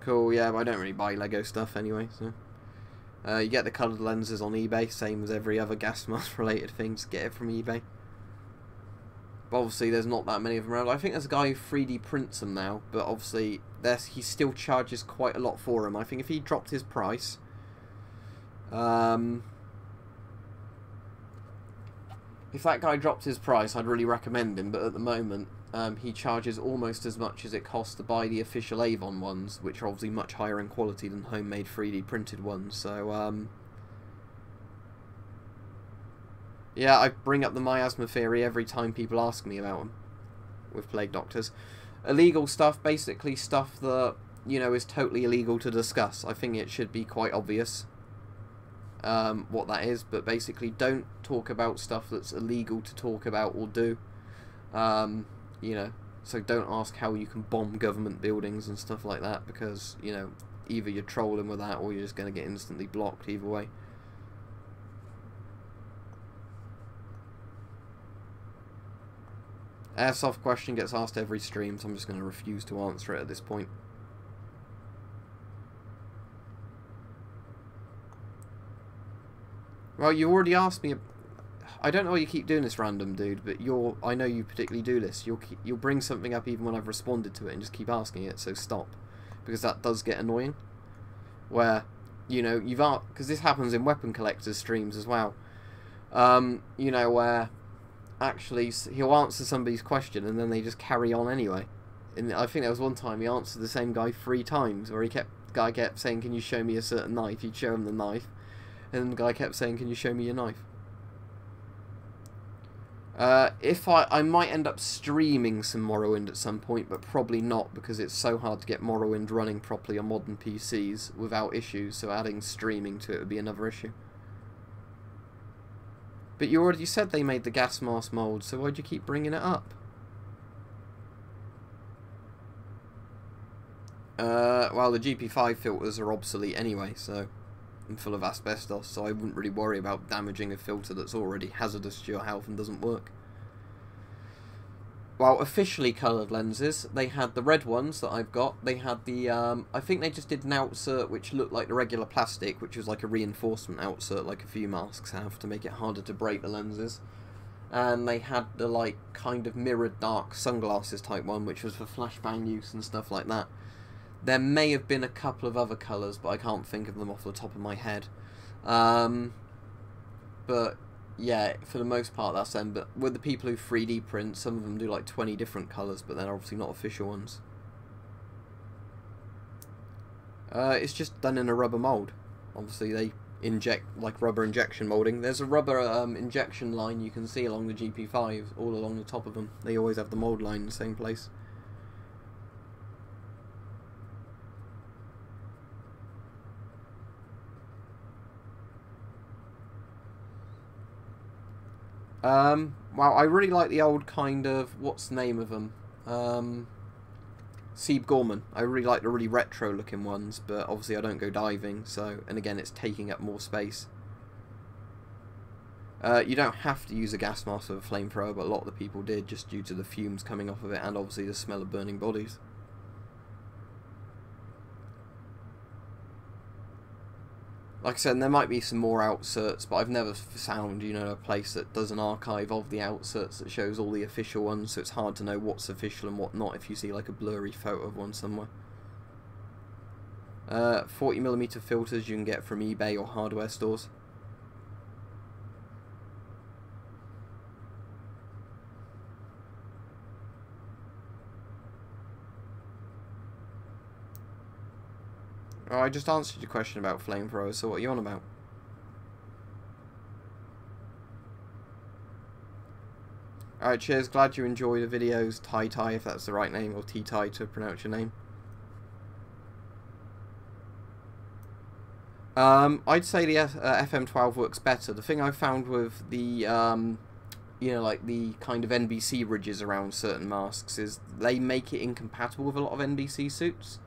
Cool, yeah, but I don't really buy Lego stuff anyway, so... you get the coloured lenses on eBay, same as every other gas mask related thing, just get it from eBay. But obviously there's not that many of them around. I think there's a guy who 3D prints them now, but obviously he still charges quite a lot for them. I think if he dropped his price... if that guy dropped his price, I'd really recommend him, but at the moment, he charges almost as much as it costs to buy the official Avon ones, which are obviously much higher in quality than homemade 3D printed ones, so, yeah, I bring up the miasma theory every time people ask me about them, with Plague Doctors. Illegal stuff, basically stuff that, you know, is totally illegal to discuss. I think it should be quite obvious. What that is, but basically don't talk about stuff that's illegal to talk about or do. You know, so don't ask how you can bomb government buildings and stuff like that, because, you know, either you're trolling with that or you're just going to get instantly blocked either way. Airsoft question gets asked every stream, so I'm just going to refuse to answer it at this point. Well, you already asked me. I don't know why you keep doing this, random dude, but I know you particularly do this. You'll bring something up even when I've responded to it and just keep asking it, so stop. Because that does get annoying. Where, you know, because this happens in weapon collectors streams as well. You know, where actually he'll answer somebody's question and then they just carry on anyway. And I think there was one time he answered the same guy 3 times, where the guy kept saying, "Can you show me a certain knife?" He'd show him the knife. And the guy kept saying, "Can you show me your knife?" If I might end up streaming some Morrowind at some point, but probably not, because it's so hard to get Morrowind running properly on modern PCs without issues, so adding streaming to it would be another issue. But you already said they made the gas mask mold, so why'd you keep bringing it up? Well, the GP5 filters are obsolete anyway, so... and full of asbestos, so I wouldn't really worry about damaging a filter that's already hazardous to your health and doesn't work. Well, officially coloured lenses, they had the red ones that I've got. They had the, I think they just did an outsert which looked like the regular plastic, which was like a reinforcement outsert like a few masks have to make it harder to break the lenses. And they had the, like, kind of mirrored dark sunglasses type one, which was for flashbang use and stuff like that. There may have been a couple of other colours, but I can't think of them off the top of my head. But, yeah, for the most part, that's them. But with the people who 3D print, some of them do like 20 different colours, but they're obviously not official ones. It's just done in a rubber mould. Obviously, they inject, like rubber injection moulding. There's a rubber injection line you can see along the GP5s, all along the top of them. They always have the mould line in the same place. Well, I really like the old kind of, what's the name of them? Sieb Gorman. I really like the really retro looking ones, but obviously I don't go diving, so, and again it's taking up more space. You don't have to use a gas mask with a flamethrower, but a lot of the people did, just due to the fumes coming off of it and obviously the smell of burning bodies. Like I said, there might be some more outserts, but I've never found, you know, a place that does an archive of the outserts that shows all the official ones, so it's hard to know what's official and what not if you see like a blurry photo of one somewhere. 40mm filters you can get from eBay or hardware stores. Oh, I just answered your question about flamethrowers, so what are you on about? Alright, cheers, glad you enjoy the videos. Tai, if that's the right name, or T-Tai to pronounce your name. I'd say the FM12 works better. The thing I found with the, you know, like the kind of NBC ridges around certain masks is they make it incompatible with a lot of NBC suits.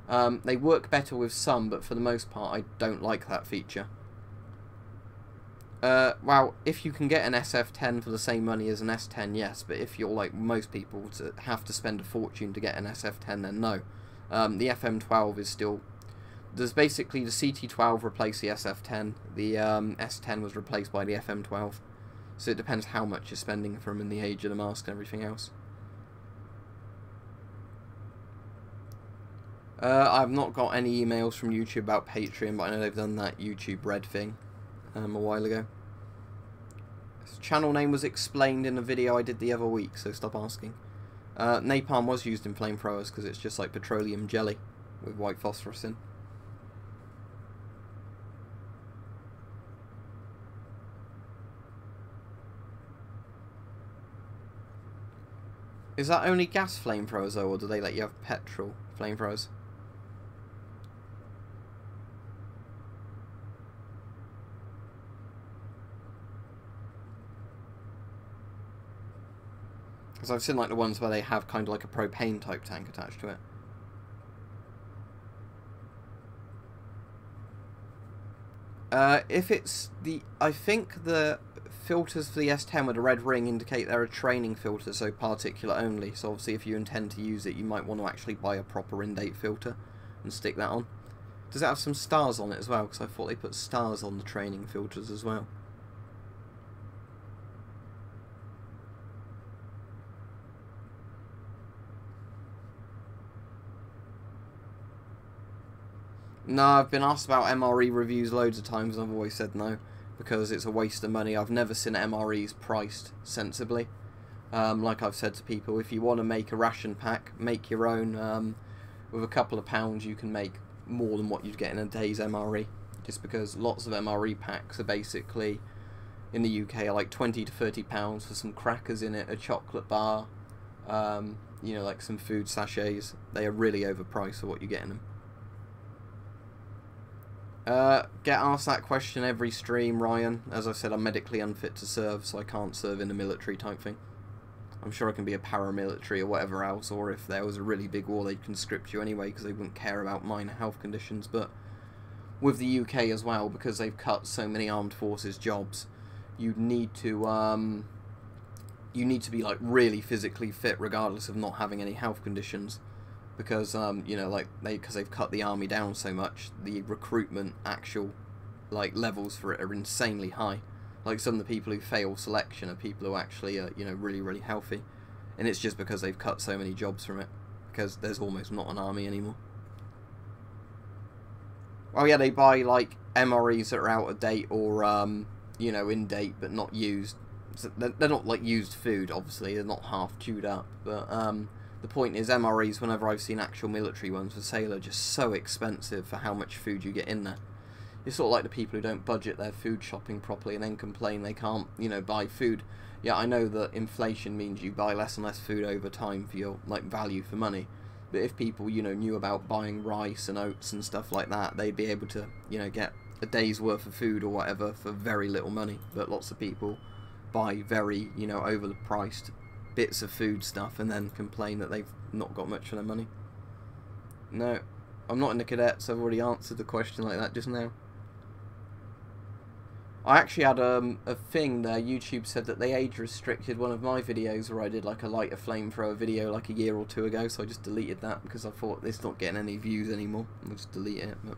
They work better with some, but for the most part I don't like that feature. Well, if you can get an SF10 for the same money as an S10, yes, but if you're like most people to have to spend a fortune to get an SF10, then no. The FM12 is still... There's basically the CT12 replaced the SF10, the S10 was replaced by the FM12. So it depends how much you're spending for them in the age of the mask and everything else. I've not got any emails from YouTube about Patreon, but I know they've done that YouTube Red thing a while ago. This channel name was explained in a video I did the other week, so stop asking. Napalm was used in flamethrowers because it's just like petroleum jelly with white phosphorus in. Is that only gas flamethrowers though, or do they let you have petrol flamethrowers? Because I've seen like the ones where they have kind of like a propane type tank attached to it. If it's the... I think the filters for the S10 with a red ring indicate they're a training filter, so particulate only. So obviously if you intend to use it, you might want to actually buy a proper in-date filter and stick that on. Does it have some stars on it as well? Because I thought they put stars on the training filters as well. No, I've been asked about MRE reviews loads of times and I've always said no, because it's a waste of money. I've never seen MREs priced sensibly. Like I've said to people, if you want to make a ration pack, make your own. With a couple of pounds you can make more than what you'd get in a day's MRE, just because lots of MRE packs are basically, in the UK, are like £20 to £30 for some crackers in it, a chocolate bar, you know, like some food sachets. They are really overpriced for what you get in them. Get asked that question every stream, Ryan. As I said, I'm medically unfit to serve, so I can't serve in the military type thing. I'm sure I can be a paramilitary or whatever else, or if there was a really big war, they'd conscript you anyway, because they wouldn't care about minor health conditions. But with the UK as well, because they've cut so many armed forces jobs, you need to be like really physically fit, regardless of not having any health conditions. Because you know, like because they've cut the army down so much, the recruitment actual like levels for it are insanely high. Like some of the people who fail selection are people who actually are, you know, really healthy, and it's just because they've cut so many jobs from it, because there's almost not an army anymore. Oh yeah, they buy like MREs that are out of date or you know, in date but not used. So they're not like used food, obviously. They're not half chewed up, but the point is, MREs, whenever I've seen actual military ones for sale, are just so expensive for how much food you get in there. It's sort of like the people who don't budget their food shopping properly and then complain they can't, you know, buy food. Yeah, I know that inflation means you buy less and less food over time for your, like, value for money. But if people, you know, knew about buying rice and oats and stuff like that, they'd be able to, you know, get a day's worth of food or whatever for very little money. But lots of people buy very, you know, over-priced bits of food stuff and then complain that they've not got much for their money. No, I'm not in the cadets. I've already answered the question like that just now. I actually had a thing there. YouTube said that they age restricted one of my videos where I did like a lighter flamethrower video like a year or two ago, so I just deleted that because I thought it's not getting any views anymore. I'll just delete it. But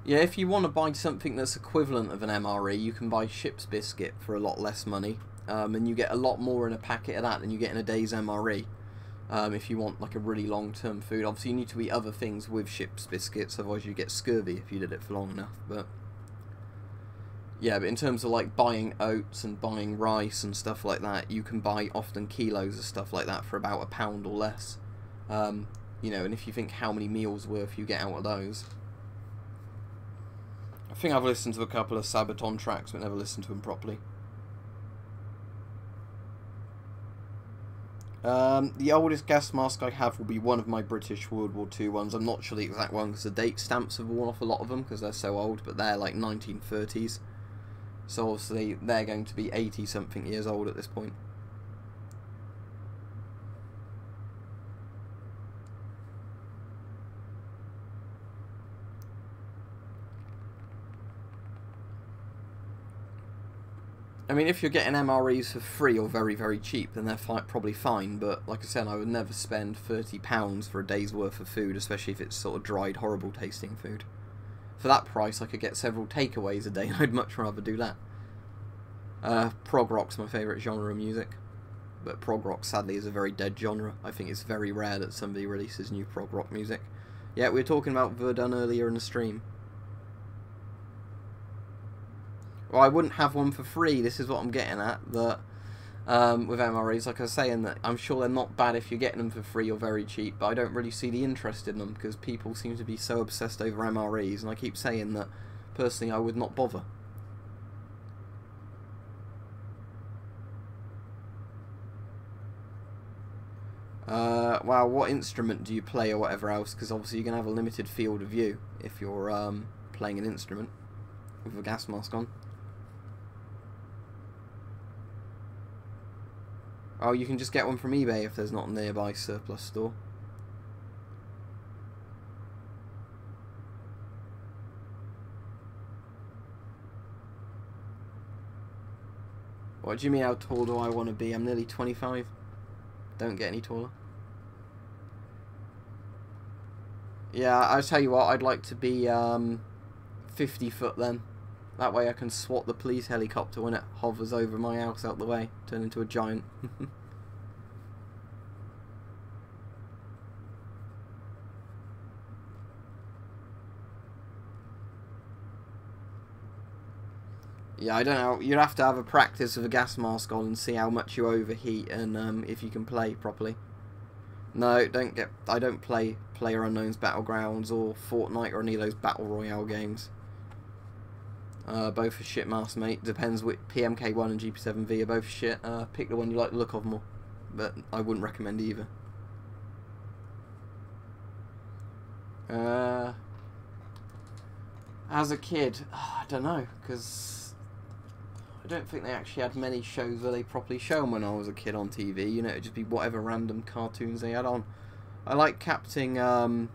yeah, if you want to buy something that's equivalent of an MRE, you can buy ship's biscuit for a lot less money, and you get a lot more in a packet of that than you get in a day's MRE. If you want like a really long-term food, obviously you need to eat other things with ship's biscuits, otherwise you get scurvy if you did it for long enough. But yeah, but in terms of like buying oats and buying rice and stuff like that, you can buy often kilos of stuff like that for about £1 or less. You know, and if you think how many meals worth you get out of those. I think I've listened to a couple of Sabaton tracks, but never listened to them properly. The oldest gas mask I have will be one of my British World War II ones. I'm not sure the exact one because the date stamps have worn off a lot of them because they're so old, but they're like 1930s. So obviously they're going to be 80-something years old at this point. I mean, if you're getting MREs for free or very, very cheap, then they're probably fine, but like I said, I would never spend £30 for a day's worth of food, especially if it's sort of dried, horrible tasting food. For that price, I could get several takeaways a day, and I'd much rather do that. Prog rock's my favourite genre of music, but prog rock, sadly, is a very dead genre. I think it's very rare that somebody releases new prog rock music. Yeah, we were talking about Verdun earlier in the stream. Well, I wouldn't have one for free. This is what I'm getting at. That with MREs, like I was saying, that I'm sure they're not bad if you're getting them for free or very cheap, but I don't really see the interest in them because people seem to be so obsessed over MREs, and I keep saying that personally I would not bother. Well, what instrument do you play or whatever else? Because obviously you're going to have a limited field of view if you're playing an instrument with a gas mask on. Oh, you can just get one from eBay if there's not a nearby surplus store. What do you mean, how tall do I want to be? I'm nearly 25. Don't get any taller. Yeah, I'll tell you what, I'd like to be 50 foot then. That way I can swat the police helicopter when it hovers over my house out the way. Turn into a giant. Yeah, I don't know. You'd have to have a practice of a gas mask on and see how much you overheat and if you can play properly. No, don't get. I don't play PlayerUnknown's Battlegrounds or Fortnite or any of those Battle Royale games. Both are shit masks, mate. Depends which PMK1 and GP7V are both shit. Pick the one you like the look of more, but I wouldn't recommend either. As a kid, I don't know, because I don't think they actually had many shows where they properly show them when I was a kid on TV. You know, it'd just be whatever random cartoons they had on. I like Captain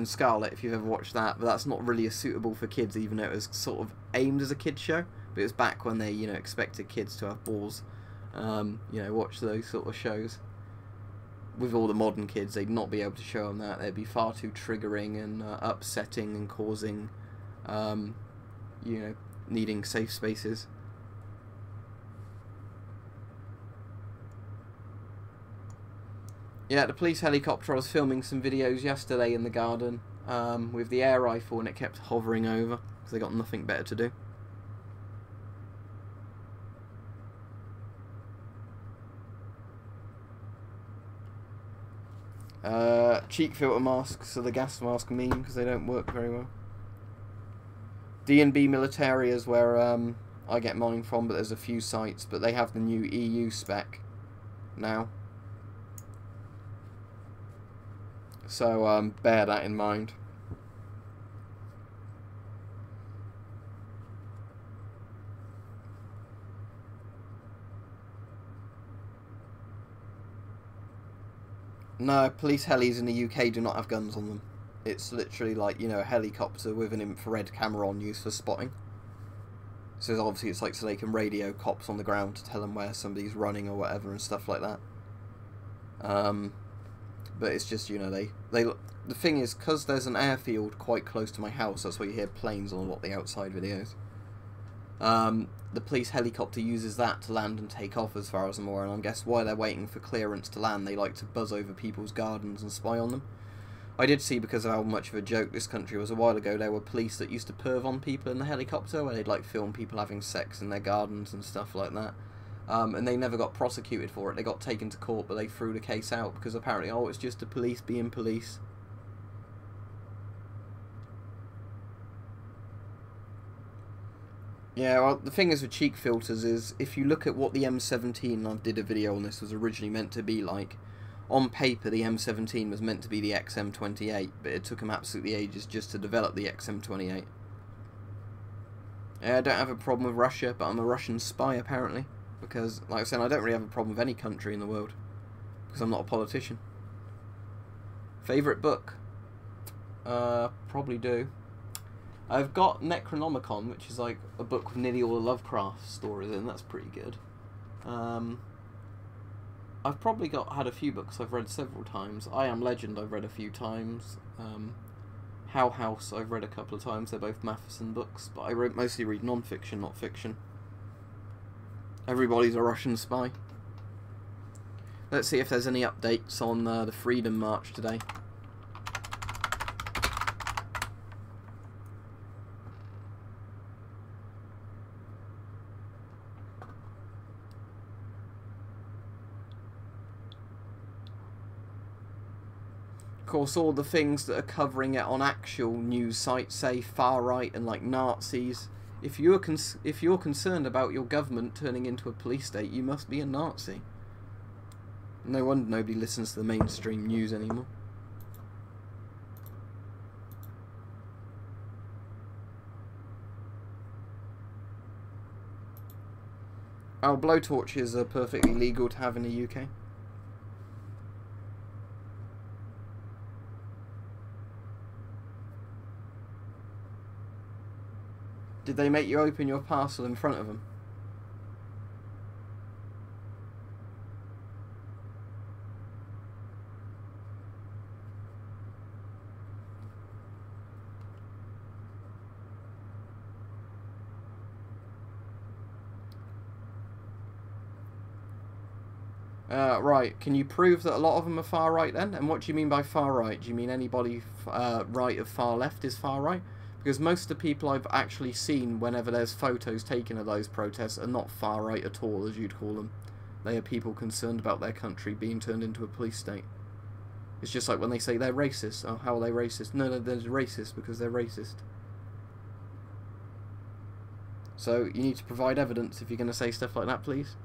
Scarlet, if you've ever watched that, but that's not really suitable for kids, even though it was sort of aimed as a kid's show. But it was back when they, you know, expected kids to have balls, you know, watch those sort of shows. With all the modern kids, they'd not be able to show them that. They'd be far too triggering and upsetting and causing, you know, needing safe spaces. Yeah, the police helicopter, I was filming some videos yesterday in the garden with the air rifle, and it kept hovering over because they got nothing better to do. Cheek filter masks are the gas mask meme because they don't work very well. D&B Military is where I get mine from, but there's a few sites, but they have the new EU spec now. So bear that in mind. No, police helis in the UK do not have guns on them. It's literally like, you know, a helicopter with an infrared camera on used for spotting. So obviously it's like so they can radio cops on the ground to tell them where somebody's running or whatever and stuff like that. But it's just, you know, the thing is, because there's an airfield quite close to my house, that's why you hear planes on a lot of the outside videos. The police helicopter uses that to land and take off as far as I'm aware, and I guess while they're waiting for clearance to land, they like to buzz over people's gardens and spy on them. I did see, because of how much of a joke this country was a while ago, there were police that used to perv on people in the helicopter, where they'd like film people having sex in their gardens and stuff like that. And they never got prosecuted for it. They got taken to court, but they threw the case out because apparently, oh, it's just the police being police. Yeah, well, the thing is with cheek filters is, if you look at what the M17, I did a video on this, was originally meant to be like, on paper the M17 was meant to be the XM28, but it took them absolutely ages just to develop the XM28. Yeah, I don't have a problem with Russia, but I'm a Russian spy apparently, because, like I said, I don't really have a problem with any country in the world, because I'm not a politician. Favourite book? Probably do. I've got Necronomicon, which is like a book with nearly all the Lovecraft stories in. That's pretty good. I've probably had a few books I've read several times. I Am Legend I've read a few times. How House I've read a couple of times. They're both Matheson books, but I mostly read non-fiction, not fiction. Everybody's a Russian spy. Let's see if there's any updates on the Freedom March today. Of course, all the things that are covering it on actual news sites say far right and like Nazis. If you're concerned about your government turning into a police state, you must be a Nazi. No wonder nobody listens to the mainstream news anymore. Oh, blowtorches are perfectly legal to have in the UK. Did they make you open your parcel in front of them? Right, can you prove that a lot of them are far right then? And what do you mean by far right? Do you mean anybody right of far left is far right? Because most of the people I've actually seen whenever there's photos taken of those protests are not far right at all, as you'd call them. They are people concerned about their country being turned into a police state. It's just like when they say they're racist. Oh, how are they racist? No, they're racist because they're racist. So you need to provide evidence if you're going to say stuff like that, please.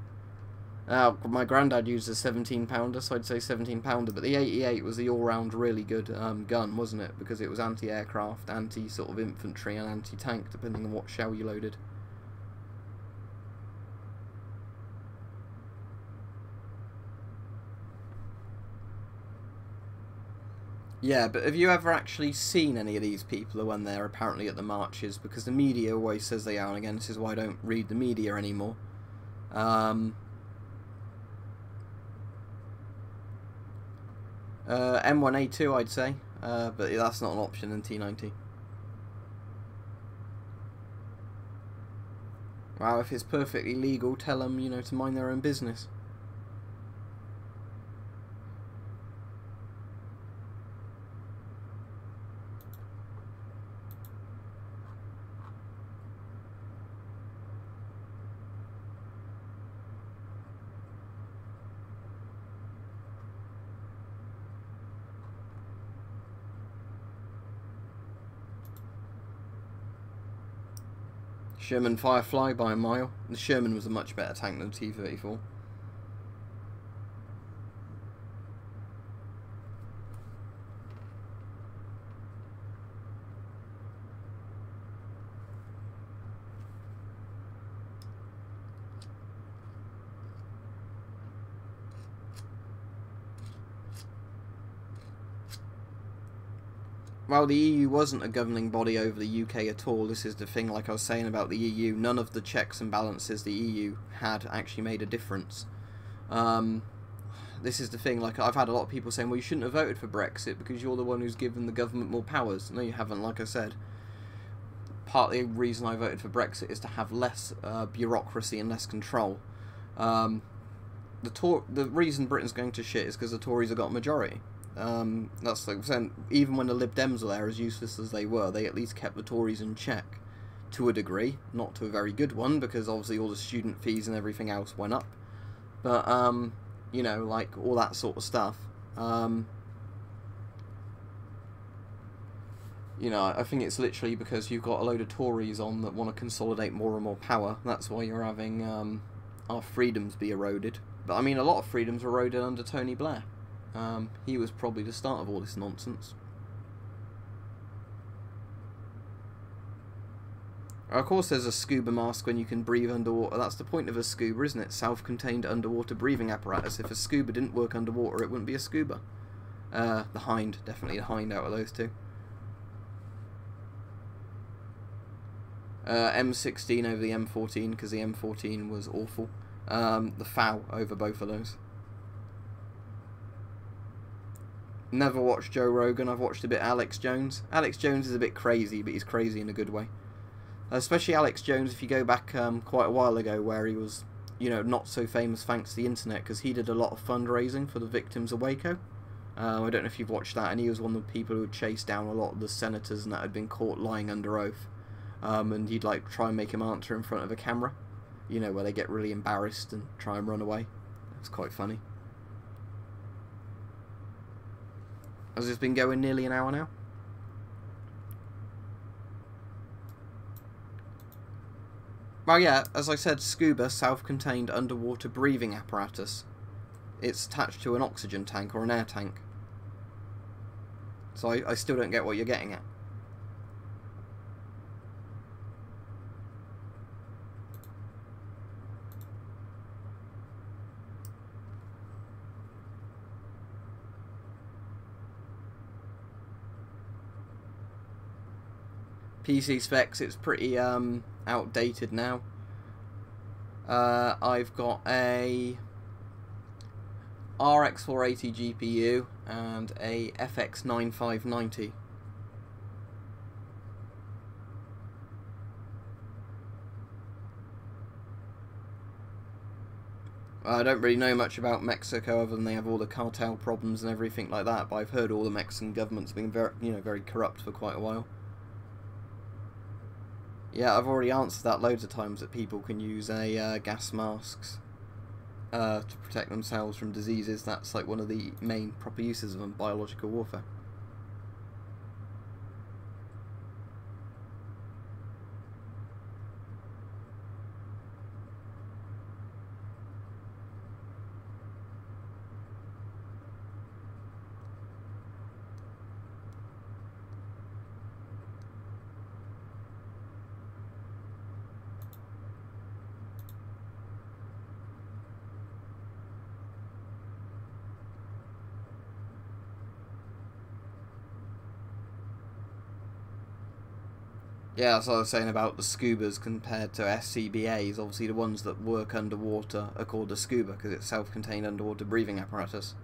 My granddad used a 17-pounder, so I'd say 17-pounder, but the 88 was the all-round really good gun, wasn't it? Because it was anti-aircraft, anti-sort of infantry, and anti-tank, depending on what shell you loaded. Yeah, but have you ever actually seen any of these people when they're apparently at the marches? Because the media always says they are, and again, this is why I don't read the media anymore. M1A2 I'd say, but that's not an option in T90. Well, if it's perfectly legal, tell them, you know, to mind their own business. Sherman Firefly by a mile. The Sherman was a much better tank than the T-34. Well, the EU wasn't a governing body over the UK at all. This is the thing, like I was saying about the EU. None of the checks and balances the EU had actually made a difference. This is the thing, like, I've had a lot of people saying, well, you shouldn't have voted for Brexit because you're the one who's given the government more powers. No, you haven't, like I said. Part of the reason I voted for Brexit is to have less bureaucracy and less control. The reason Britain's going to shit is because the Tories have got a majority. That's like saying, even when the Lib Dems were there, as useless as they were, they at least kept the Tories in check to a degree, not to a very good one, because obviously all the student fees and everything else went up. But you know, like all that sort of stuff. You know, I think it's literally because you've got a load of Tories on that want to consolidate more and more power. That's why you're having our freedoms be eroded. But I mean, a lot of freedoms were eroded under Tony Blair. He was probably the start of all this nonsense. Of course there's a scuba mask when you can breathe underwater. That's the point of a scuba, isn't it? Self-contained underwater breathing apparatus. If a scuba didn't work underwater, it wouldn't be a scuba. The Hind, definitely the Hind out of those two. M16 over the M14, because the M14 was awful. The FOW over both of those. Never watched Joe Rogan. I've watched a bit Alex Jones. Alex Jones is a bit crazy, but he's crazy in a good way. Especially Alex Jones, if you go back quite a while ago, where he was, you know, not so famous thanks to the internet, because he did a lot of fundraising for the victims of Waco. I don't know if you've watched that, and he was one of the people who would chase down a lot of the senators and that had been caught lying under oath. And he'd like try and make them answer in front of a camera, you know, where they get really embarrassed and try and run away. It's quite funny. Has this been going nearly an hour now? Well, yeah, as I said, scuba, self-contained underwater breathing apparatus. It's attached to an oxygen tank or an air tank. So I still don't get what you're getting at. PC specs, it's pretty outdated now. I've got a RX 480 GPU and a FX 9590. I don't really know much about Mexico other than they have all the cartel problems and everything like that, but I've heard all the Mexican government's been very corrupt for quite a while. Yeah, I've already answered that loads of times, that people can use gas masks to protect themselves from diseases. That's like one of the main proper uses of biological warfare. Yeah, that's what I was saying about the scubas compared to SCBAs. Obviously the ones that work underwater are called a scuba because it's self-contained underwater breathing apparatus.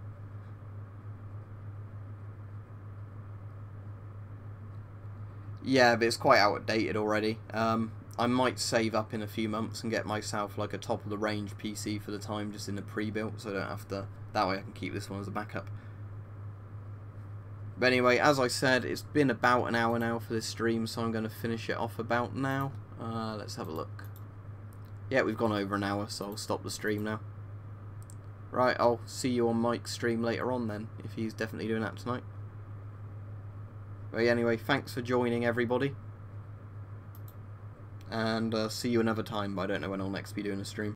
Yeah, but it's quite outdated already. I might save up in a few months and get myself like a top-of-the-range PC for the time, just in a pre-built, so I don't have to... That way I can keep this one as a backup. But anyway, as I said, it's been about an hour now for this stream, so I'm going to finish it off about now. Let's have a look. Yeah, we've gone over an hour, so I'll stop the stream now. Right, I'll see you on Mike's stream later on then, if he's definitely doing that tonight. But anyway, thanks for joining everybody. And see you another time, but I don't know when I'll next be doing a stream.